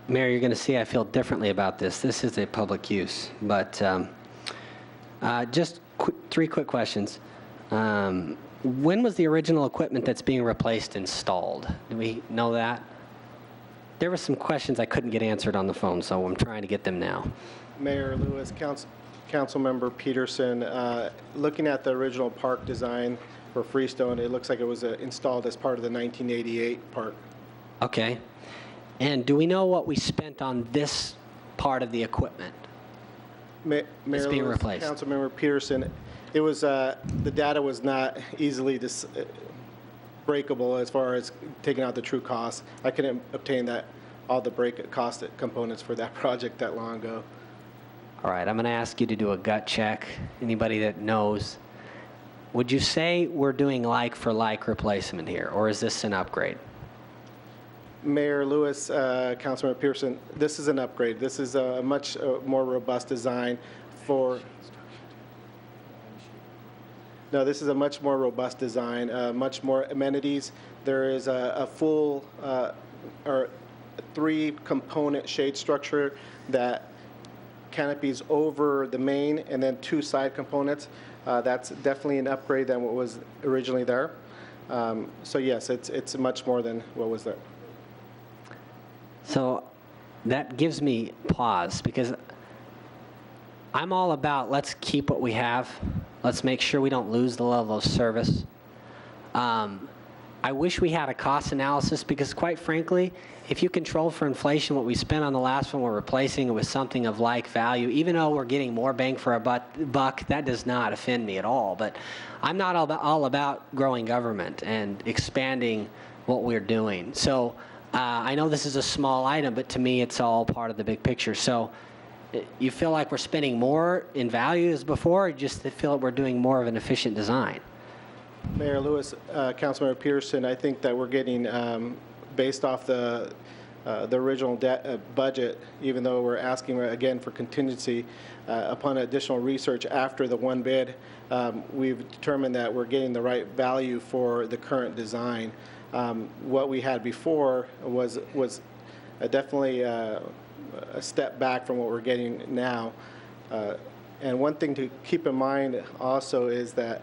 Mayor, you're going to see I feel differently about this. This is a public use, but just 3 quick questions. When was the original equipment that's being replaced installed? Do we know that? There were some questions I couldn't get answered on the phone, so I'm trying to get them now. Mayor Lewis, Councilmember Peterson, looking at the original park design for Freestone, it looks like it was installed as part of the 1988 park. Okay. And do we know what we spent on this part of the equipment? Mayor It's being Lewis, replaced. Councilmember Peterson, it was the data was not easily breakable as far as taking out the true cost. I couldn't obtain all the cost components for that project that long ago. All right, I'm going to ask you to do a gut check. Anybody that knows, would you say we're doing like for like replacement here, or is this an upgrade? Mayor Lewis, Councilmember Pearson, this is an upgrade. This is a much more robust design for. No, this is a much more robust design, much more amenities. There is a full or 3-component shade structure that canopies over the main and then 2 side components. That's definitely an upgrade than what was originally there. So yes, it's much more than what was there. So that gives me pause because I'm all about let's keep what we have. Let's make sure we don't lose the level of service. I wish we had a cost analysis because quite frankly, if you control for inflation what we spent on the last one, we're replacing it with something of like value. Even though we're getting more bang for our buck, that does not offend me at all. But I'm not all about growing government and expanding what we're doing. So I know this is a small item, but to me it's all part of the big picture. So you feel like we're spending more in value as before, or just feel like we're doing more of an efficient design? Mayor Lewis, Councilmember Peterson, I think that we're getting, based off the original budget, even though we're asking again for contingency, upon additional research after the one bid, we've determined that we're getting the right value for the current design. What we had before was definitely a step back from what we're getting now. And one thing to keep in mind also is that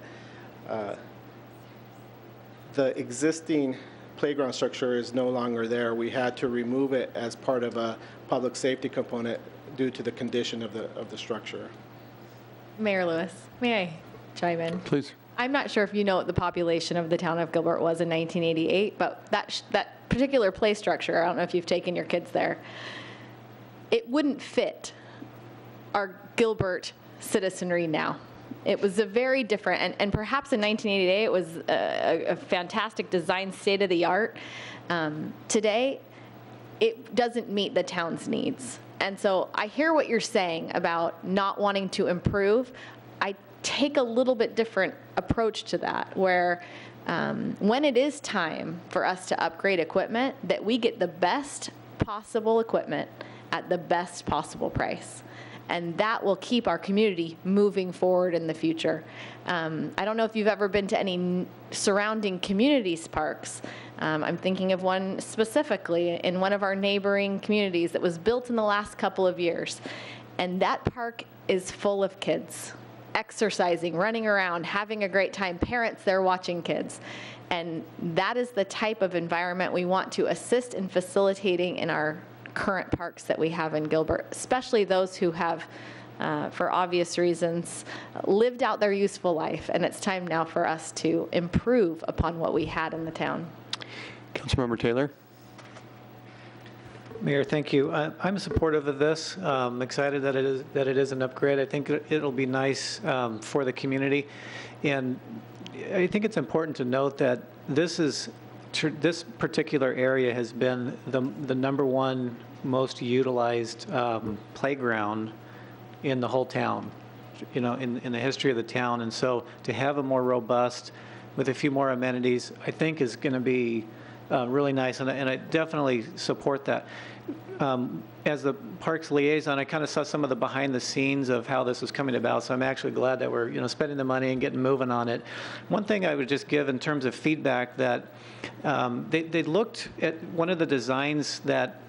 the existing playground structure is no longer there. We had to remove it as part of a public safety component due to the condition of the structure. Mayor Lewis, may I chime in? Please. I'm not sure if you know what the population of the town of Gilbert was in 1988, but that particular play structure, I don't know if you've taken your kids there, it wouldn't fit our Gilbert citizenry now. It was a very different, and perhaps in 1988 it was a fantastic design, state-of-the-art. Today, it doesn't meet the town's needs. And so I hear what you're saying about not wanting to improve. I take a little bit different approach to that, where when it is time for us to upgrade equipment, that we get the best possible equipment at the best possible price. And that will keep our community moving forward in the future. I don't know if you've ever been to any surrounding communities parks. I'm thinking of one specifically in one of our neighboring communities that was built in the last couple of years. And that park is full of kids, exercising, running around, having a great time, parents there watching kids. And that is the type of environment we want to assist in facilitating in our current parks that we have in Gilbert, especially those who have, for obvious reasons, lived out their useful life. And it's time now for us to improve upon what we had in the town. Councilmember Taylor. Mayor, thank you. I'm supportive of this. I'm excited that it is an upgrade. I think it'll be nice for the community. And I think it's important to note that this particular area has been the #1 most utilized playground in the whole town, in the history of the town. And so to have a more robust, with a few more amenities, I think is going to be really nice. And I definitely support that. As the Parks liaison, I kind of saw some of the behind the scenes of how this was coming about, so I'm actually glad that we're spending the money and getting moving on it. One thing I would just give in terms of feedback, that they looked at one of the designs that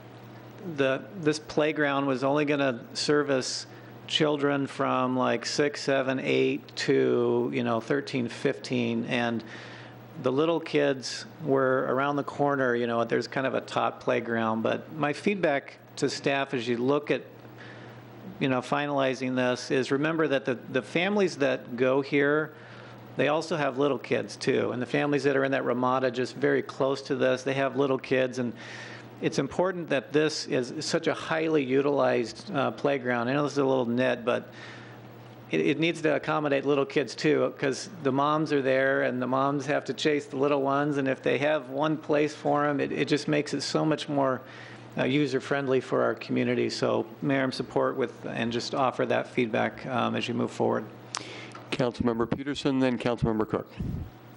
this playground was only going to service children from like 6, 7, 8 to 13, 15, and the little kids were around the corner. There's kind of a top playground. But my feedback to staff as you look at finalizing this is, remember that the families that go here, they also have little kids too. And the families that are in that Ramada, just very close to this, they have little kids. And it's important that this is such a highly utilized playground. I know this is a little nit, but it needs to accommodate little kids too, because the moms are there and the moms have to chase the little ones. And if they have one place for them, it just makes it so much more user-friendly for our community. So, Mayor, I'm support and just offer that feedback as you move forward. Councilmember Peterson, then Councilmember Cook.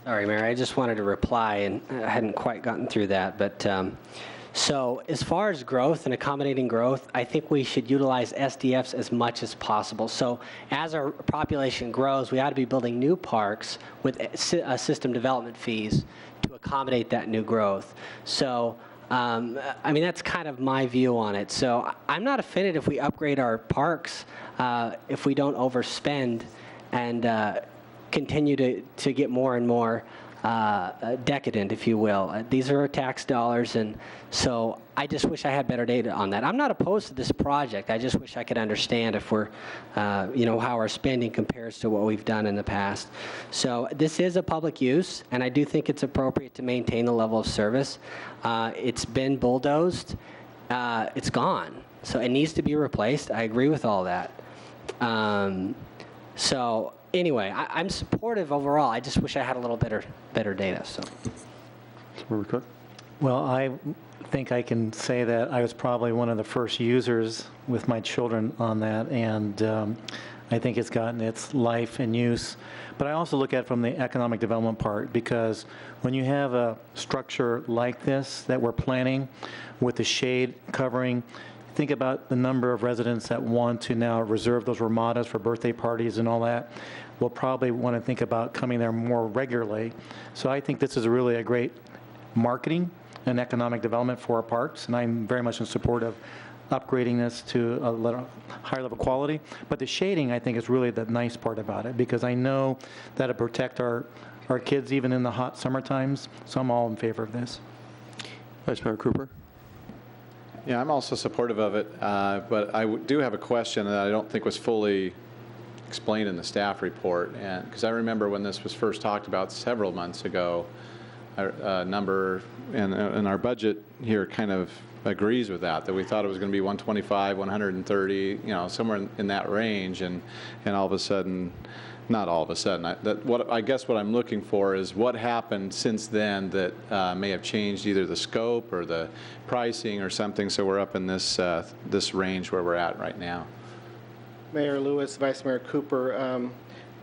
Sorry, Mayor, I just wanted to reply, and I hadn't quite gotten through that. But So as far as growth and accommodating growth, I think we should utilize SDFs as much as possible. So as our population grows, we ought to be building new parks with system development fees to accommodate that new growth. So I mean, that's kind of my view on it. So I'm not offended if we upgrade our parks, if we don't overspend and continue to get more and more decadent, if you will. These are our tax dollars, and so I just wish I had better data on that. I'm not opposed to this project. I just wish I could understand if we're, how our spending compares to what we've done in the past. So this is a public use, and I do think it's appropriate to maintain the level of service. It's been bulldozed. It's gone. So it needs to be replaced. I agree with all that. So anyway, I'm supportive overall. I just wish I had a little better data. So. Well, I think I can say that I was probably one of the first users with my children on that, and I think it's gotten its life and use. But I also look at it from the economic development part, because when you have a structure like this that we're planning with the shade covering, think about the number of residents that want to now reserve those ramadas for birthday parties and all that. We'll probably want to think about coming there more regularly. So I think this is really a great marketing and economic development for our parks, and I'm very much in support of upgrading this to a little higher level quality. But the shading, I think, is really the nice part about it, because I know that it protect our kids even in the hot summer times. So I'm all in favor of this. Vice Mayor Cooper. Yeah, I'm also supportive of it, but I do have a question that I don't think was fully explained in the staff report, and because I remember when this was first talked about several months ago, a number and our budget here kind of agrees with that we thought it was going to be 125, 130, somewhere in that range, and all of a sudden, not all of a sudden. I guess what I'm looking for is what happened since then that may have changed either the scope or the pricing or something, so we're up in this range where we're at right now. Mayor Lewis, Vice Mayor Cooper,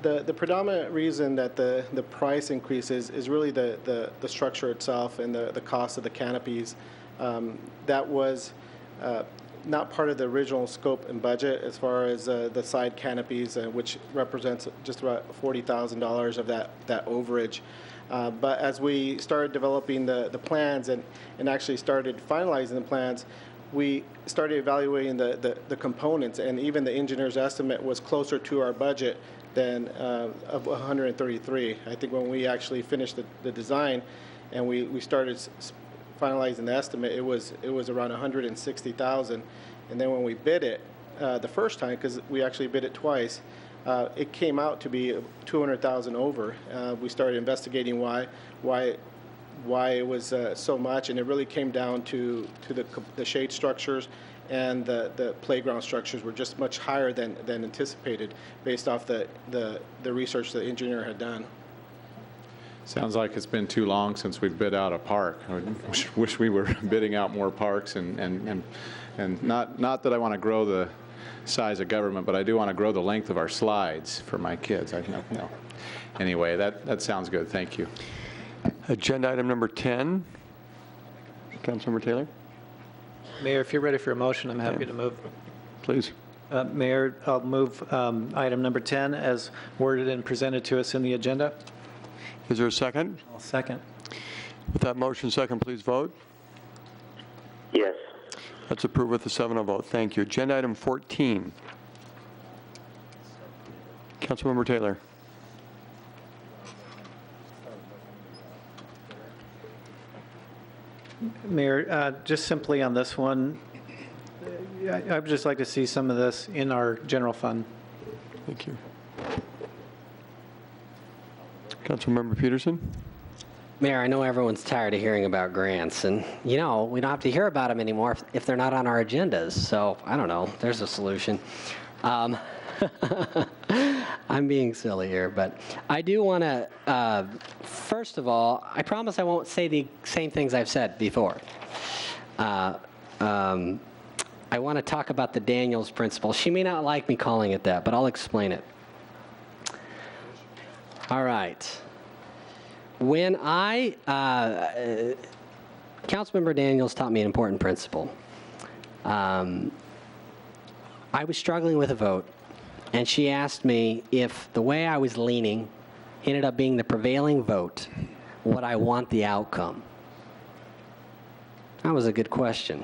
the predominant reason that the price increases is really the structure itself and the cost of the canopies. That was not part of the original scope and budget as far as the side canopies, which represents just about $40,000 of that overage. But as we started developing the plans and actually started finalizing the plans, we started evaluating the components, and even the engineer's estimate was closer to our budget than of 133. I think when we actually finished the design and we started finalizing the estimate, it was around 160,000, and then when we bid it the first time, because we actually bid it twice, it came out to be 200,000 over. We started investigating why it was so much, and it really came down to the shade structures, and the playground structures were just much higher than anticipated based off the research the engineer had done. Sounds like it's been too long since we've bid out a park. I wish we were bidding out more parks, and not that I want to grow the size of government, but I do want to grow the length of our slides for my kids. Anyway, that sounds good. Thank you. Agenda item number 10. Councilmember Taylor. Mayor, if you're ready for a motion, I'm happy to move. Please. Mayor, I'll move item number 10 as worded and presented to us in the agenda. Is there a second? I'll second. With that motion second, please vote. Yes. That's approved with a 7-0 vote. Thank you. Agenda item 14. Councilmember Taylor. Mayor, just simply on this one, I would just like to see some of this in our general fund. Thank you. Councilmember Peterson. Mayor, I know everyone's tired of hearing about grants, and we don't have to hear about them anymore if they're not on our agendas. So I don't know. There's a solution. I'm being silly here, but I do want to, first of all, I promise I won't say the same things I've said before. I want to talk about the Daniels Principle. She may not like me calling it that, but I'll explain it. All right. When I Councilmember Daniels taught me an important principle. I was struggling with a vote, and she asked me if the way I was leaning ended up being the prevailing vote, would I want the outcome? That was a good question.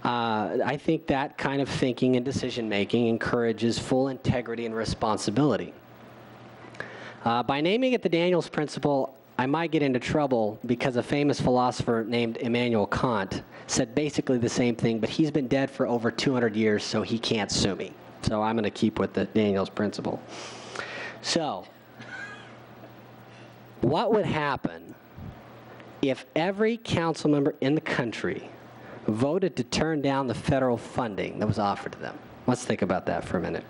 I think that kind of thinking and decision-making encourages full integrity and responsibility. By naming it the Daniels Principle, I might get into trouble because a famous philosopher named Immanuel Kant said basically the same thing, but he's been dead for over 200 years, so he can't sue me. So I'm going to keep with the Daniels Principle. So, what would happen if every council member in the country voted to turn down the federal funding that was offered to them? Let's think about that for a minute.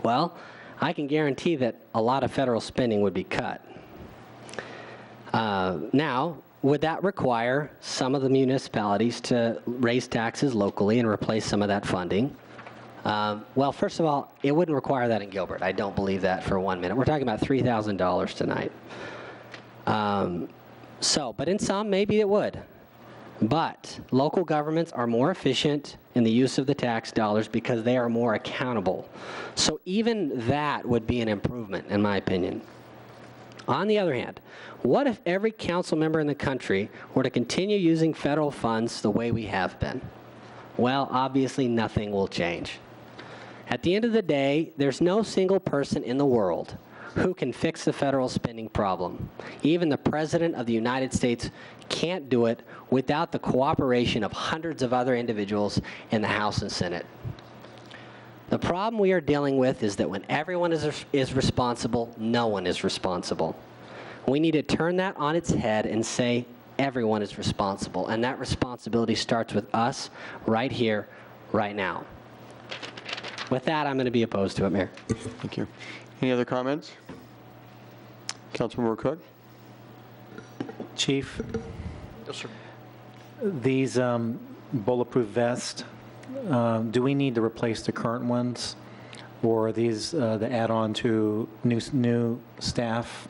Well, I can guarantee that a lot of federal spending would be cut. Now, would that require some of the municipalities to raise taxes locally and replace some of that funding? Well, first of all, it wouldn't require that in Gilbert. I don't believe that for 1 minute. We're talking about $3,000 tonight. But in some, maybe it would. But local governments are more efficient in the use of the tax dollars because they are more accountable. So even that would be an improvement, in my opinion. On the other hand, what if every council member in the country were to continue using federal funds the way we have been? Well, obviously nothing will change. At the end of the day, there's no single person in the world who can fix the federal spending problem. Even the President of the United States can't do it without the cooperation of hundreds of other individuals in the House and Senate. The problem we are dealing with is that when everyone is responsible, no one is responsible. We need to turn that on its head and say everyone is responsible, and that responsibility starts with us right here, right now. With that, I'm going to be opposed to it, Mayor. Thank you. Any other comments? Councilmember Cook? Chief, Yes, sir. these bulletproof vests, do we need to replace the current ones? Or are these the add-on to new staff?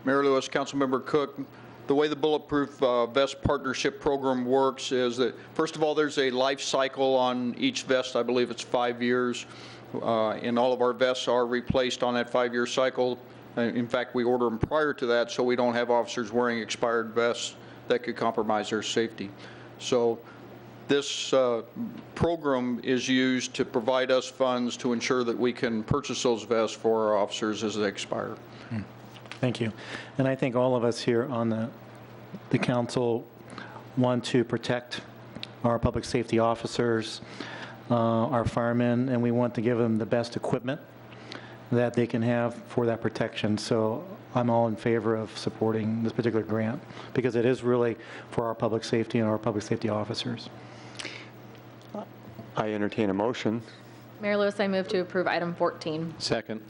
Mayor Lewis, Councilmember Cook, the way the Bulletproof Vest Partnership Program works is that, first of all, there's a life cycle on each vest. I believe it's 5 years. And all of our vests are replaced on that 5-year cycle. In fact, we order them prior to that so we don't have officers wearing expired vests that could compromise their safety. So this program is used to provide us funds to ensure that we can purchase those vests for our officers as they expire. Thank you. And I think all of us here on the council want to protect our public safety officers, our firemen, and we want to give them the best equipment that they can have for that protection. So I'm all in favor of supporting this particular grant because it is really for our public safety and our public safety officers. I entertain a motion. Mayor Lewis, I move to approve item 14. Second.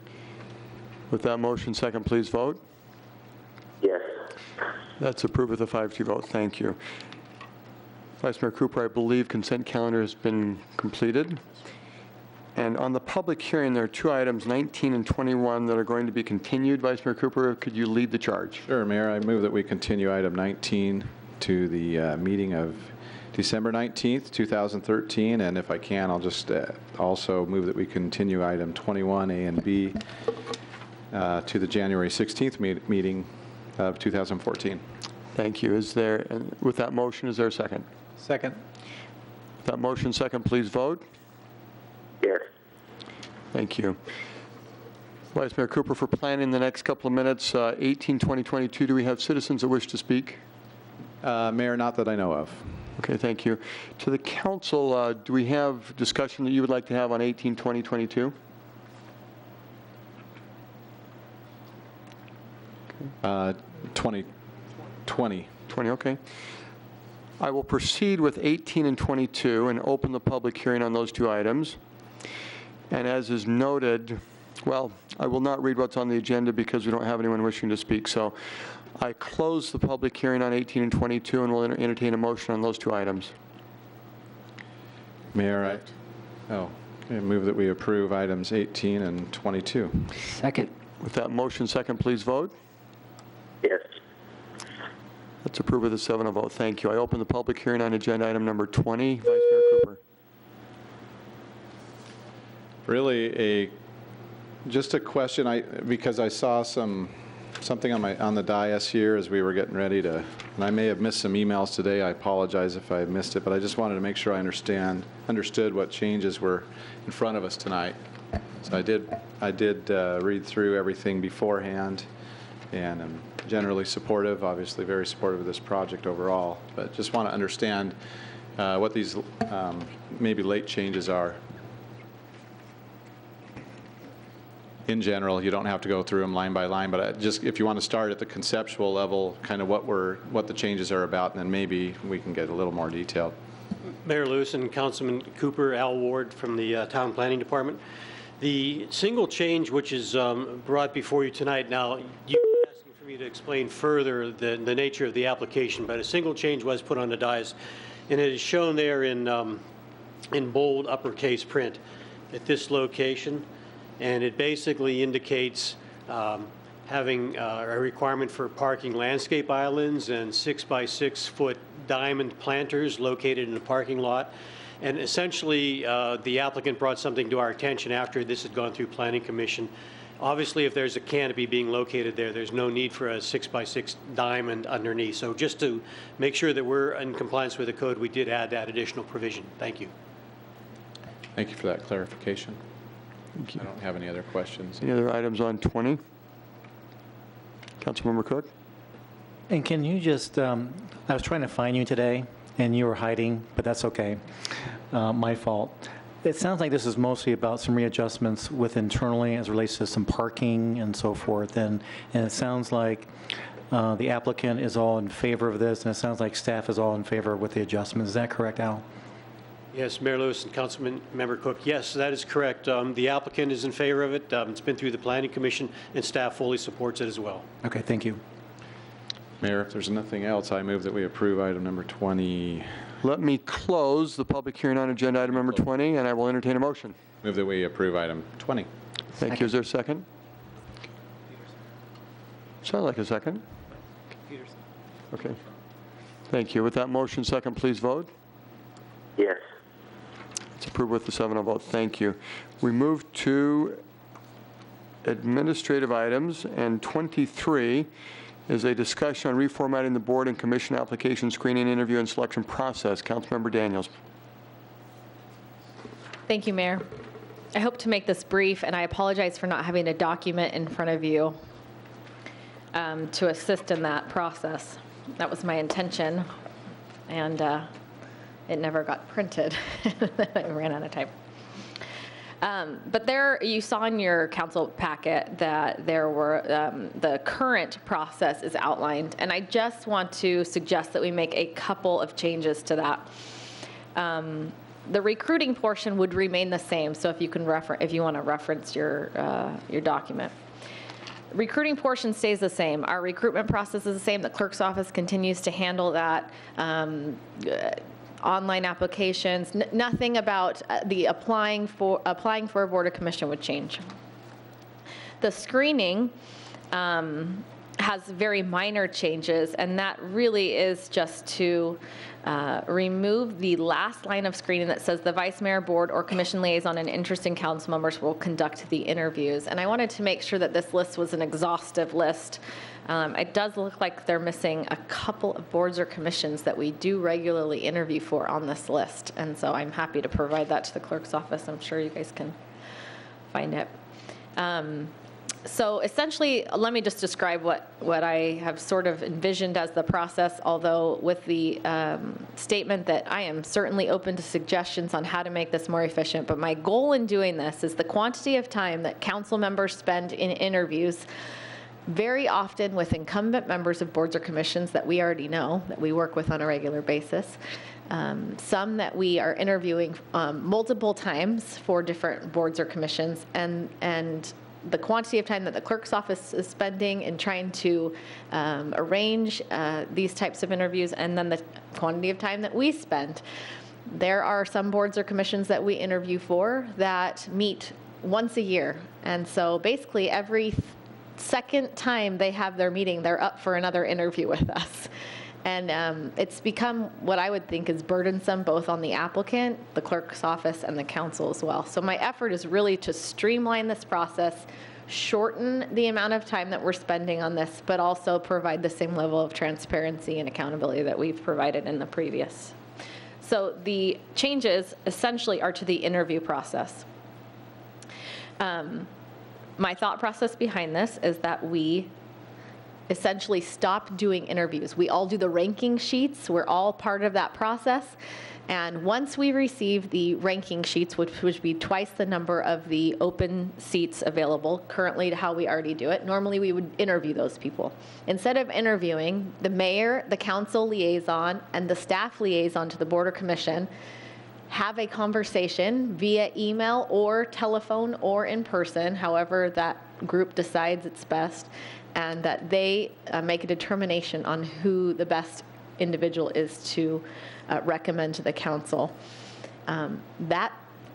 With that motion, second, please vote. Yes. That's approved with a 5-2 vote. Thank you. Vice Mayor Cooper, I believe consent calendar has been completed. And on the public hearing, there are 2 items, 19 and 21, that are going to be continued. Vice Mayor Cooper, could you lead the charge? Sure, Mayor. I move that we continue item 19 to the meeting of December 19th, 2013. And if I can, I'll just also move that we continue item 21A and B to the January 16th meeting of 2014. Thank you. With that motion, is there a second? Second. With that motion, second, please vote. Yes. Thank you. Vice Mayor Cooper, for planning the next couple of minutes, 18, 20, 22, do we have citizens that wish to speak? Mayor, not that I know of. Okay, thank you. To the council, do we have discussion that you would like to have on 18, 20, 22? 20. 20, okay. I will proceed with 18 and 22 and open the public hearing on those 2 items. And as is noted, well, I will not read what's on the agenda because we don't have anyone wishing to speak. So I close the public hearing on 18 and 22 and will entertain a motion on those 2 items. Mayor, I move that we approve items 18 and 22. Second. With that motion, second, please vote. Yes. That's approved with a 7-0 vote. Thank you. I open the public hearing on agenda item number 20. Vice Mayor Cooper. Really just a question, because I saw something on the dais here as we were getting ready to, and I may have missed some emails today. I apologize if I missed it, but I just wanted to make sure I understood what changes were in front of us tonight. So I did read through everything beforehand, and I'm generally supportive, obviously very supportive of this project overall, but just want to understand what these maybe late changes are. In general, you don't have to go through them line by line, but just if you want to start at the conceptual level, kind of what the changes are about, and then maybe we can get a little more detailed. Mayor Lewis and Councilman Cooper, Al Ward from the Town Planning Department. The single change which is brought before you tonight, now you're asking for me to explain further the nature of the application, but a single change was put on the dais, and it is shown there in bold uppercase print at this location. And it basically indicates having a requirement for parking landscape islands and 6-by-6 foot diamond planters located in the parking lot. And essentially, the applicant brought something to our attention after this had gone through Planning Commission. Obviously, if there's a canopy being located there, there's no need for a 6-by-6 diamond underneath. So just to make sure that we're in compliance with the code, we did add that additional provision. Thank you. Thank you for that clarification. I don't have any other questions. Any other items on 20? Councilmember Cook? And can you just, I was trying to find you today, and you were hiding, but that's okay. My fault. It sounds like this is mostly about some readjustments with internally as it relates to some parking and so forth. And it sounds like the applicant is all in favor of this, and it sounds like staff is all in favor with the adjustments. Is that correct, Al? Yes, Mayor Lewis and Councilman Member Cook. Yes, that is correct. The applicant is in favor of it. It's been through the Planning Commission, and staff fully supports it as well. Okay, thank you. Mayor, if there's nothing else, I move that we approve item number 20. Let me close the public hearing on agenda item number 20, and I will entertain a motion. Move that we approve item 20. Thank you. Is there a second? Sound like a second? Okay. Thank you. With that motion, second, please vote. Yes. It's approved with the 7-0 vote. Thank you. We move to administrative items, and 23 is a discussion on reformatting the board and commission application screening, interview, and selection process. Councilmember Daniels. Thank you, Mayor. I hope to make this brief, and I apologize for not having a document in front of you to assist in that process. That was my intention, and it never got printed. I ran out of time. But there, you saw in your council packet that there were, the current process is outlined, and I just want to suggest that we make a couple of changes to that. The recruiting portion would remain the same, so if you can if you want to reference your document. Recruiting portion stays the same. Our recruitment process is the same. The clerk's office continues to handle that. Online applications, nothing about the applying for a board or commission would change. The screening has very minor changes, and that really is just to remove the last line of screening that says the vice mayor, board, or commission liaison and interested council members will conduct the interviews. And I wanted to make sure that this list was an exhaustive list. It does look like they're missing a couple of boards or commissions that we do regularly interview for on this list. And so I'm happy to provide that to the clerk's office. I'm sure you guys can find it. So essentially, let me just describe what I have sort of envisioned as the process, although with the statement that I am certainly open to suggestions on how to make this more efficient. But my goal in doing this is the quantity of time that council members spend in interviews, very often with incumbent members of boards or commissions that we already know, that we work with on a regular basis. Some that we are interviewing multiple times for different boards or commissions, and the quantity of time that the clerk's office is spending in trying to arrange these types of interviews, and then the quantity of time that we spend. There are some boards or commissions that we interview for that meet once a year. And so basically every second time they have their meeting, they're up for another interview with us. And it's become what I would think is burdensome both on the applicant, the clerk's office, and the council as well. So my effort is really to streamline this process, shorten the amount of time that we're spending on this, but also provide the same level of transparency and accountability that we've provided in the previous. So the changes essentially are to the interview process. My thought process behind this is that we essentially stop doing interviews. We all do the ranking sheets. We're all part of that process. And once we receive the ranking sheets, which would be twice the number of the open seats available currently to how we already do it, normally we would interview those people. Instead of interviewing, the mayor, the council liaison, and the staff liaison to the board or commission have a conversation via email or telephone or in person, however that group decides it's best, and that they make a determination on who the best individual is to recommend to the council.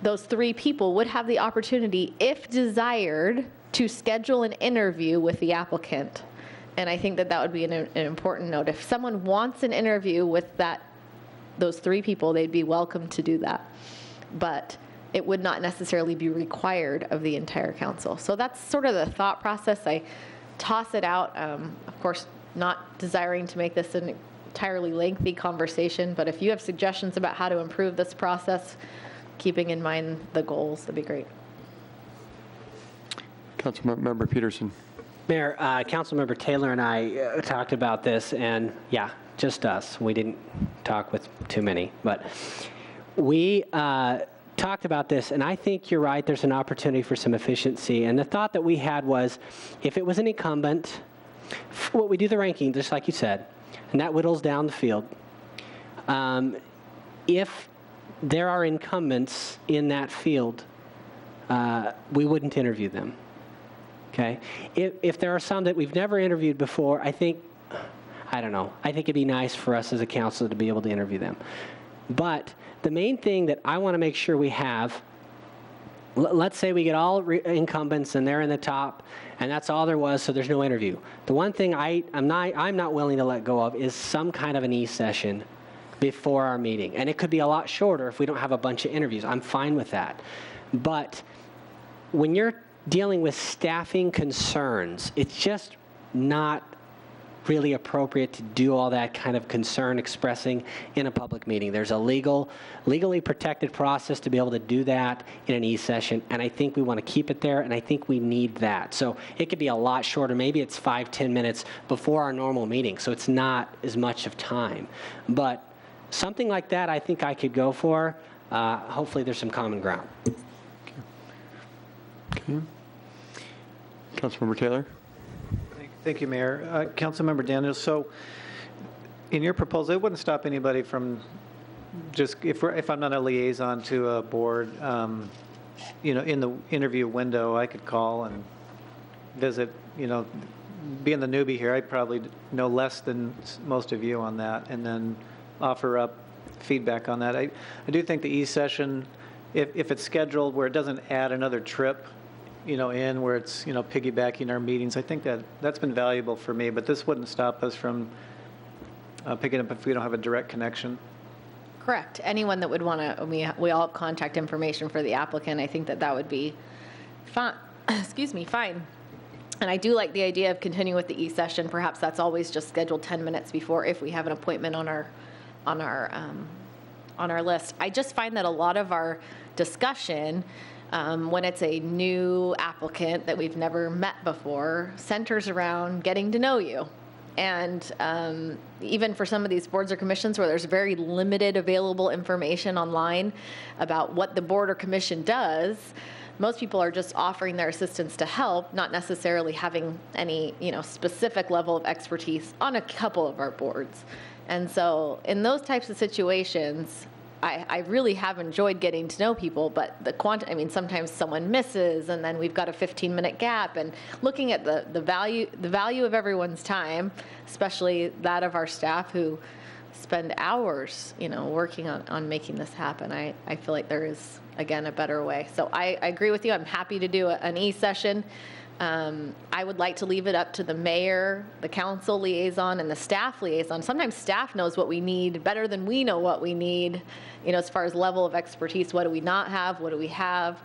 Those three people would have the opportunity, if desired, to schedule an interview with the applicant. And I think that that would be an important note. If someone wants an interview with those three people, they'd be welcome to do that. But it would not necessarily be required of the entire council. So that's sort of the thought process. I toss it out, of course, not desiring to make this an entirely lengthy conversation, but if you have suggestions about how to improve this process, keeping in mind the goals, that'd be great. Councilmember Peterson. Mayor, Councilmember Taylor and I talked about this, and yeah, just us. We didn't talk with too many, but we talked about this, and I think you're right. There's an opportunity for some efficiency. And the thought that we had was, if it was an incumbent, what we do the ranking, just like you said, and that whittles down the field. If there are incumbents in that field, we wouldn't interview them. Okay? If there are some that we've never interviewed before, I think it'd be nice for us as a council to be able to interview them. But the main thing that I want to make sure we have, let's say we get all incumbents and they're in the top, and that's all there was, so there's no interview. The one thing I'm not willing to let go of is some kind of an e-session before our meeting. And it could be a lot shorter if we don't have a bunch of interviews. I'm fine with that. But when you're dealing with staffing concerns, it's just not really appropriate to do all that kind of concern expressing in a public meeting. There's a legally protected process to be able to do that in an e-session, and I think we want to keep it there, and I think we need that. So it could be a lot shorter. Maybe it's 5-10 minutes before our normal meeting, so it's not as much of time. But something like that I think I could go for. Hopefully there's some common ground. Okay. Councilmember Taylor. Thank you, Mayor. Councilmember Daniels, so in your proposal, it wouldn't stop anybody from just, if I'm not a liaison to a board, in the interview window, I could call and visit, being the newbie here, I'd probably know less than most of you on that, and then offer up feedback on that. I do think the e-session, if it's scheduled where it doesn't add another trip, in where it's, piggybacking our meetings, I think that's been valuable for me, but this wouldn't stop us from picking up if we don't have a direct connection. Correct. Anyone that would want to, we all have contact information for the applicant. I think that would be fine. Fine. And I do like the idea of continuing with the e-session. Perhaps that's always just scheduled 10 minutes before if we have an appointment on our list. I just find that a lot of our discussion, when it's a new applicant that we've never met before, centers around getting to know you. And even for some of these boards or commissions where there's very limited available information online about what the board or commission does, most people are just offering their assistance to help, not necessarily having any, specific level of expertise on a couple of our boards. And so in those types of situations, I really have enjoyed getting to know people, but sometimes someone misses, and then we've got a 15-minute gap. And looking at the value of everyone's time, especially that of our staff who spend hours, working on making this happen, I feel like there is, again, a better way. So I agree with you. I'm happy to do an e-session. I would like to leave it up to the mayor, the council liaison, and the staff liaison. Sometimes staff knows what we need better than we know what we need, as far as level of expertise. What do we not have? What do we have?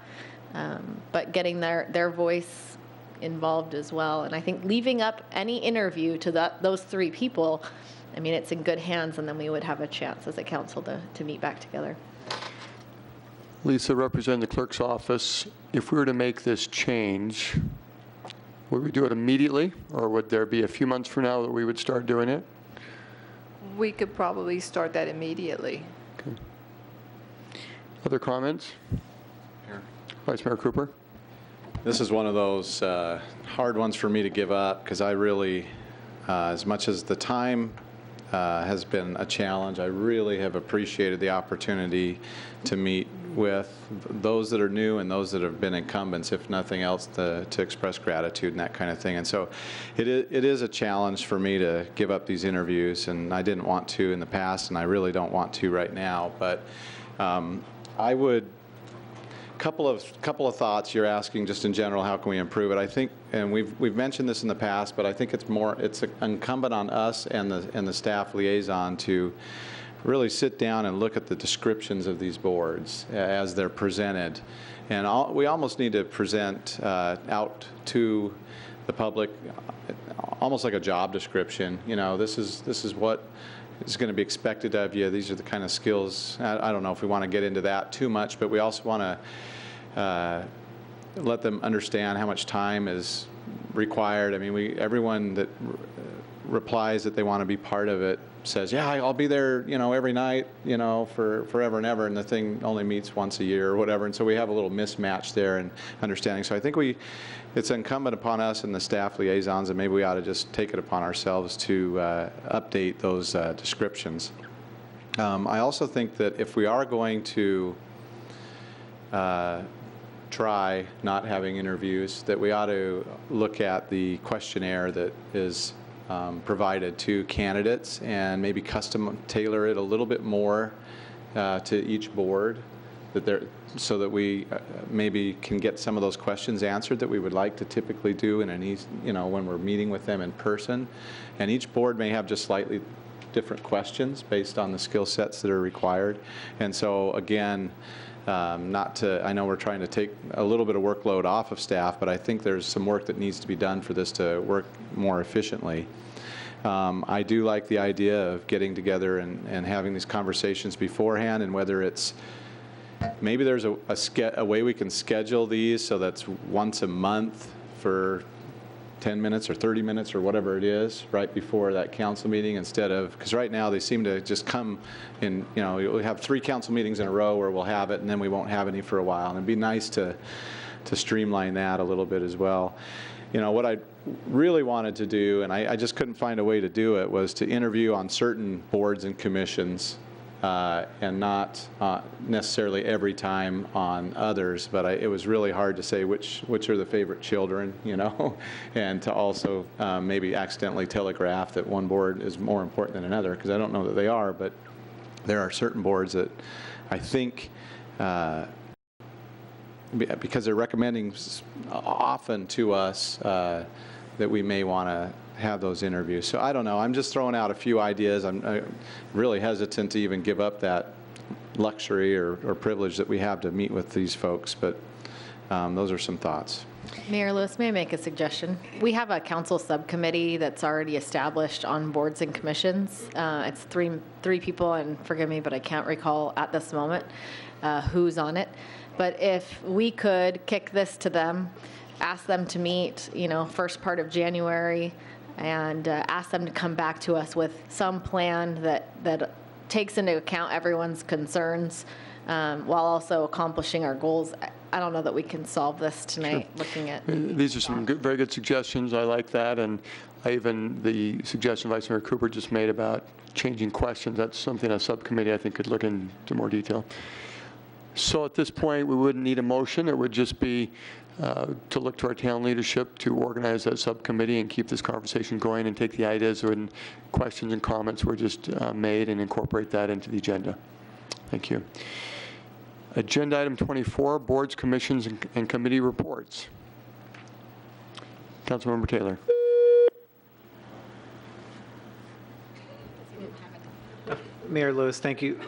But getting their voice involved as well. And I think leaving up any interview to those three people, it's in good hands, and then we would have a chance as a council to meet back together. Lisa, representing the clerk's office, if we were to make this change, would we do it immediately, or would there be a few months from now that we would start doing it? We could probably start that immediately. Okay. Other comments? Vice Mayor Cooper? This is one of those hard ones for me to give up, because I really, as much as the time has been a challenge, I really have appreciated the opportunity to meet with those that are new and those that have been incumbents, if nothing else, to express gratitude and that kind of thing. And so it is a challenge for me to give up these interviews, and I didn't want to in the past, and I really don't want to right now. But I would, couple of thoughts. You're asking just in general, how can we improve it? I think, and we've mentioned this in the past, but I think it's incumbent on us and the staff liaison to really sit down and look at the descriptions of these boards as they're presented. And we almost need to present out to the public almost like a job description. This is what is going to be expected of you. These are the kind of skills. I don't know if we want to get into that too much, but we also want to let them understand how much time is required. Everyone that replies that they want to be part of it says, yeah, I'll be there, every night, for forever and ever, and the thing only meets once a year or whatever. And so we have a little mismatch there in understanding. So I think it's incumbent upon us and the staff liaisons, and maybe we ought to just take it upon ourselves to update those descriptions. I also think that if we are going to try not having interviews, that we ought to look at the questionnaire that is provided to candidates and maybe custom tailor it a little bit more to each board, so that we maybe can get some of those questions answered that we would like to typically do in when we're meeting with them in person. And each board may have just slightly different questions based on the skill sets that are required. And so again, I know we're trying to take a little bit of workload off of staff, but I think there's some work that needs to be done for this to work more efficiently. I do like the idea of getting together and having these conversations beforehand, and whether it's maybe there's a way we can schedule these so that's once a month for 10 minutes or 30 minutes or whatever it is right before that council meeting, instead of, because right now they seem to just come in, we have 3 council meetings in a row where we'll have it and then we won't have any for a while. And it'd be nice to streamline that a little bit as well. What I really wanted to do, and I just couldn't find a way to do it, was to interview on certain boards and commissions and not necessarily every time on others. But it was really hard to say which are the favorite children, and to also maybe accidentally telegraph that one board is more important than another, because I don't know that they are, but there are certain boards that I think, because they're recommending often to us, that we may want to have those interviews. So I don't know. I'm just throwing out a few ideas. I'm really hesitant to even give up that luxury or privilege that we have to meet with these folks, but those are some thoughts. Mayor Lewis, may I make a suggestion? We have a council subcommittee that's already established on boards and commissions. It's three people, and forgive me, but I can't recall at this moment who's on it. But if we could kick this to them, ask them to meet, first part of January, and ask them to come back to us with some plan that takes into account everyone's concerns while also accomplishing our goals. I don't know that we can solve this tonight. Sure. Looking at these are some very good suggestions. I like that, and the suggestion Vice Mayor Cooper just made about changing questions. That's something a subcommittee I think could look into more detail. So at this point, we wouldn't need a motion. It would just be to look to our town leadership to organize that subcommittee and keep this conversation going, and take the ideas and questions and comments were just made and incorporate that into the agenda. Thank you. Agenda item 24, boards, commissions, and committee reports. Councilmember Taylor. Mayor Lewis, thank you.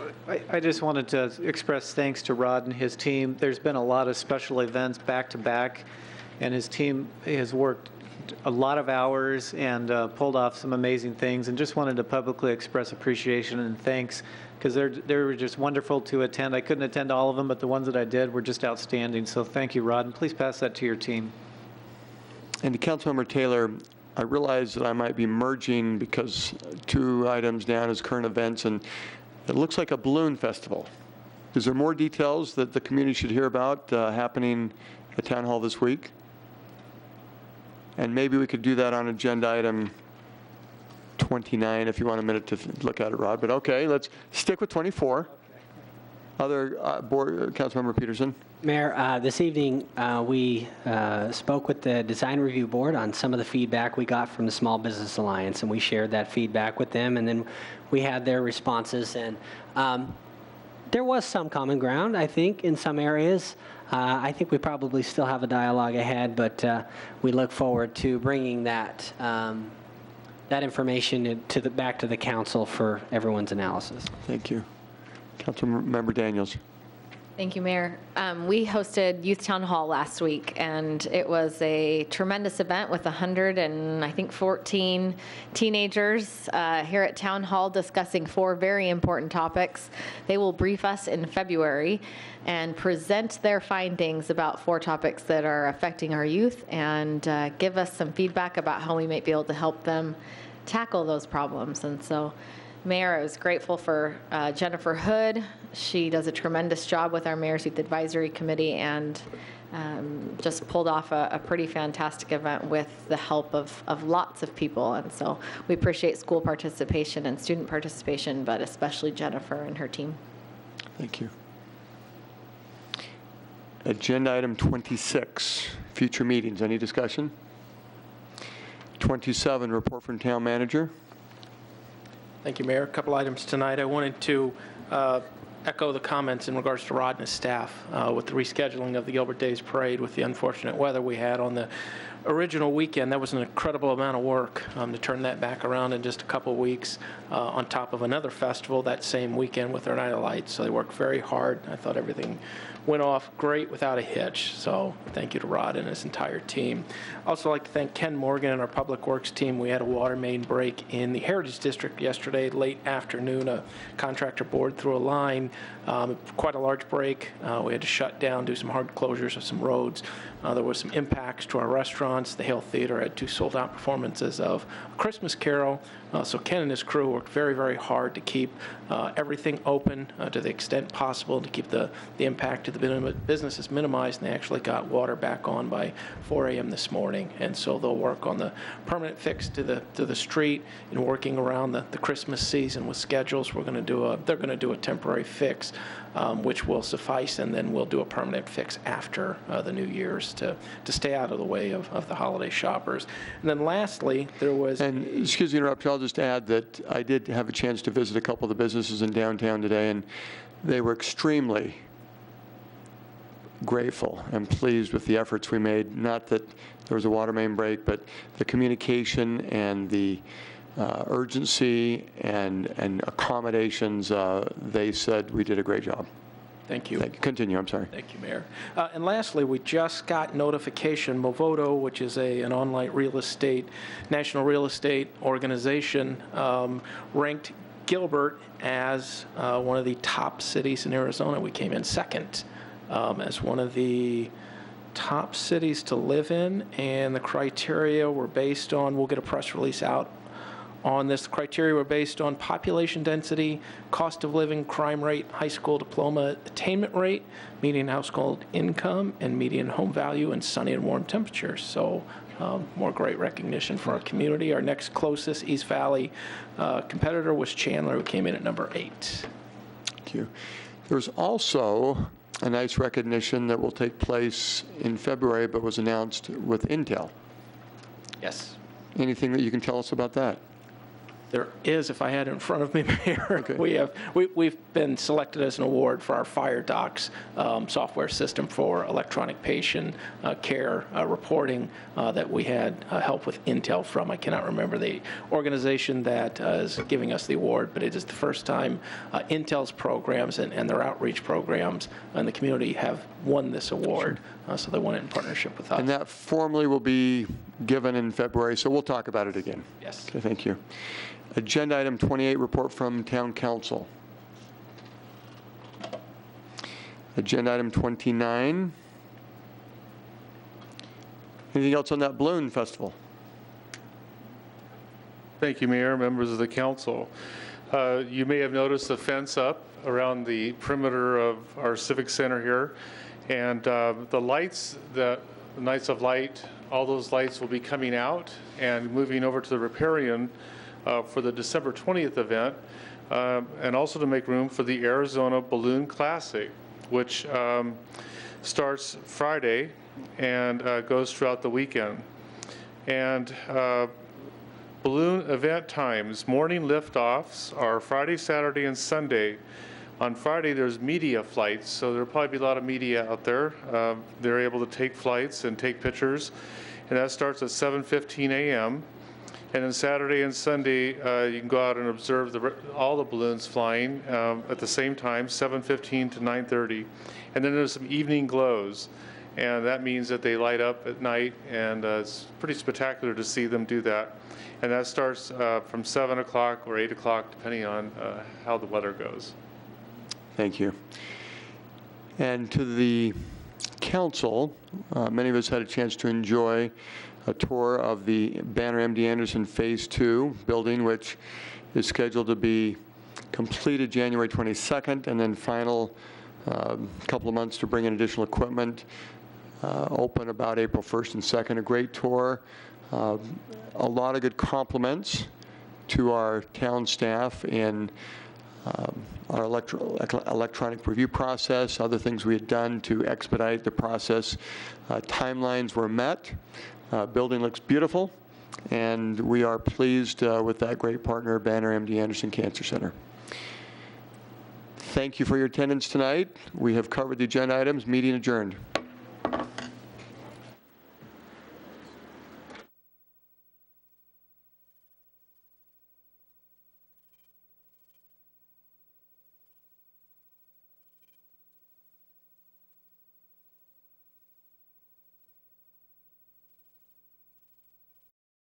I just wanted to express thanks to Rod and his team. There's been a lot of special events back to back, and his team has worked a lot of hours and pulled off some amazing things, and just wanted to publicly express appreciation and thanks, because they were just wonderful to attend. I couldn't attend all of them, but the ones that I did were just outstanding. So thank you, Rod, and please pass that to your team. And to Councilmember Taylor, I realize that I might be merging because 2 items down is current events, and it looks like a balloon festival. Is there more details that the community should hear about happening at Town Hall this week? And maybe we could do that on agenda item 29 if you want a minute to look at it, Rod. But okay, let's stick with 24. Other board, Councilmember Peterson. Mayor, this evening we spoke with the Design Review Board on some of the feedback we got from the Small Business Alliance, and we shared that feedback with them, and then we had their responses. And there was some common ground, I think, in some areas. I think we probably still have a dialogue ahead, but we look forward to bringing that that information back to the council for everyone's analysis. Thank you. Councilmember Daniels. Thank you, Mayor. We hosted Youth Town Hall last week, and it was a tremendous event with 114 teenagers here at Town Hall discussing 4 very important topics. They will brief us in February and present their findings about 4 topics that are affecting our youth, and give us some feedback about how we might be able to help them tackle those problems. And so, Mayor, I was grateful for Jennifer Hood. She does a tremendous job with our Mayor's Youth Advisory Committee, and just pulled off a pretty fantastic event with the help of lots of people. And so we appreciate school participation and student participation, but especially Jennifer and her team. Thank you. Agenda item 26, future meetings. Any discussion? 27, report from town manager. Thank you, Mayor. A couple items tonight. I wanted to echo the comments in regards to Rod and his staff with the rescheduling of the Gilbert Days Parade with the unfortunate weather we had on the original weekend. That was an incredible amount of work to turn that back around in just a couple of weeks on top of another festival that same weekend with our Night of Lights. So they worked very hard. I thought everything went off great without a hitch. So thank you to Rod and his entire team. Also like to thank Ken Morgan and our Public Works team. We had a water main break in the Heritage District yesterday, late afternoon. A contractor bored through a line, quite a large break. We had to shut down, do some hard closures of some roads. There was some impacts to our restaurants. The Hale Theater had 2 sold-out performances of A Christmas Carol. So Ken and his crew worked very, very hard to keep everything open to the extent possible, to keep the impact to the businesses minimized, and they actually got water back on by 4 a.m. this morning. And so they'll work on the permanent fix to the street and working around the Christmas season with schedules. They're going to do a temporary fix, which will suffice, and then we'll do a permanent fix after the New Year's to stay out of the way of the holiday shoppers. And then lastly, there was... And excuse me to interrupt you, I'll just add that I did have a chance to visit a couple of the businesses in downtown today, and they were extremely grateful and pleased with the efforts we made. Not that there was a water main break, but the communication and the urgency and accommodations, they said we did a great job. Thank you. Continue, I'm sorry. Thank you, Mayor. And lastly, we just got notification, Movoto, which is an online national real estate organization, ranked Gilbert as one of the top cities in Arizona. We came in second as one of the top cities to live in, and the criteria were based on, we'll get a press release out on this. The criteria were based on population density, cost of living, crime rate, high school diploma attainment rate, median household income, and median home value, and sunny and warm temperatures. So more great recognition for our community. Our next closest East Valley competitor was Chandler, who came in at number 8. Thank you. There's also a nice recognition that will take place in February, but was announced with Intel. Yes. Anything that you can tell us about that? There is, if I had it in front of me, Mayor. We've been selected as an award for our Fire Docs software system for electronic patient care reporting that we had help with Intel from. I cannot remember the organization that is giving us the award, but it is the first time Intel's programs and their outreach programs in the community have won this award. So they won it in partnership with us. And that formally will be given in February, so we'll talk about it again. Yes. Okay, thank you. Agenda item 28, report from Town Council. Agenda item 29. Anything else on that balloon festival? Thank you, Mayor, members of the council. You may have noticed the fence up around the perimeter of our Civic Center here. And the lights, the Nights of Light, all those lights will be coming out and moving over to the Riparian for the December 20th event, and also to make room for the Arizona Balloon Classic, which starts Friday and goes throughout the weekend. And balloon event times, morning liftoffs are Friday, Saturday, and Sunday. On Friday, there's media flights, so there'll probably be a lot of media out there. They're able to take flights and take pictures, and that starts at 7:15 a.m. And then Saturday and Sunday, you can go out and observe all the balloons flying at the same time, 7:15 to 9:30. And then there's some evening glows, and that means that they light up at night, and it's pretty spectacular to see them do that. And that starts from 7 o'clock or 8 o'clock, depending on how the weather goes. Thank you. And to the council, many of us had a chance to enjoy a tour of the Banner MD Anderson Phase 2 building, which is scheduled to be completed January 22nd, and then final couple of months to bring in additional equipment, open about April 1st and 2nd. A great tour, a lot of good compliments to our town staff in our electronic review process, other things we had done to expedite the process. Timelines were met. Building looks beautiful, and we are pleased with that great partner, Banner MD Anderson Cancer Center. Thank you for your attendance tonight. We have covered the agenda items. Meeting adjourned.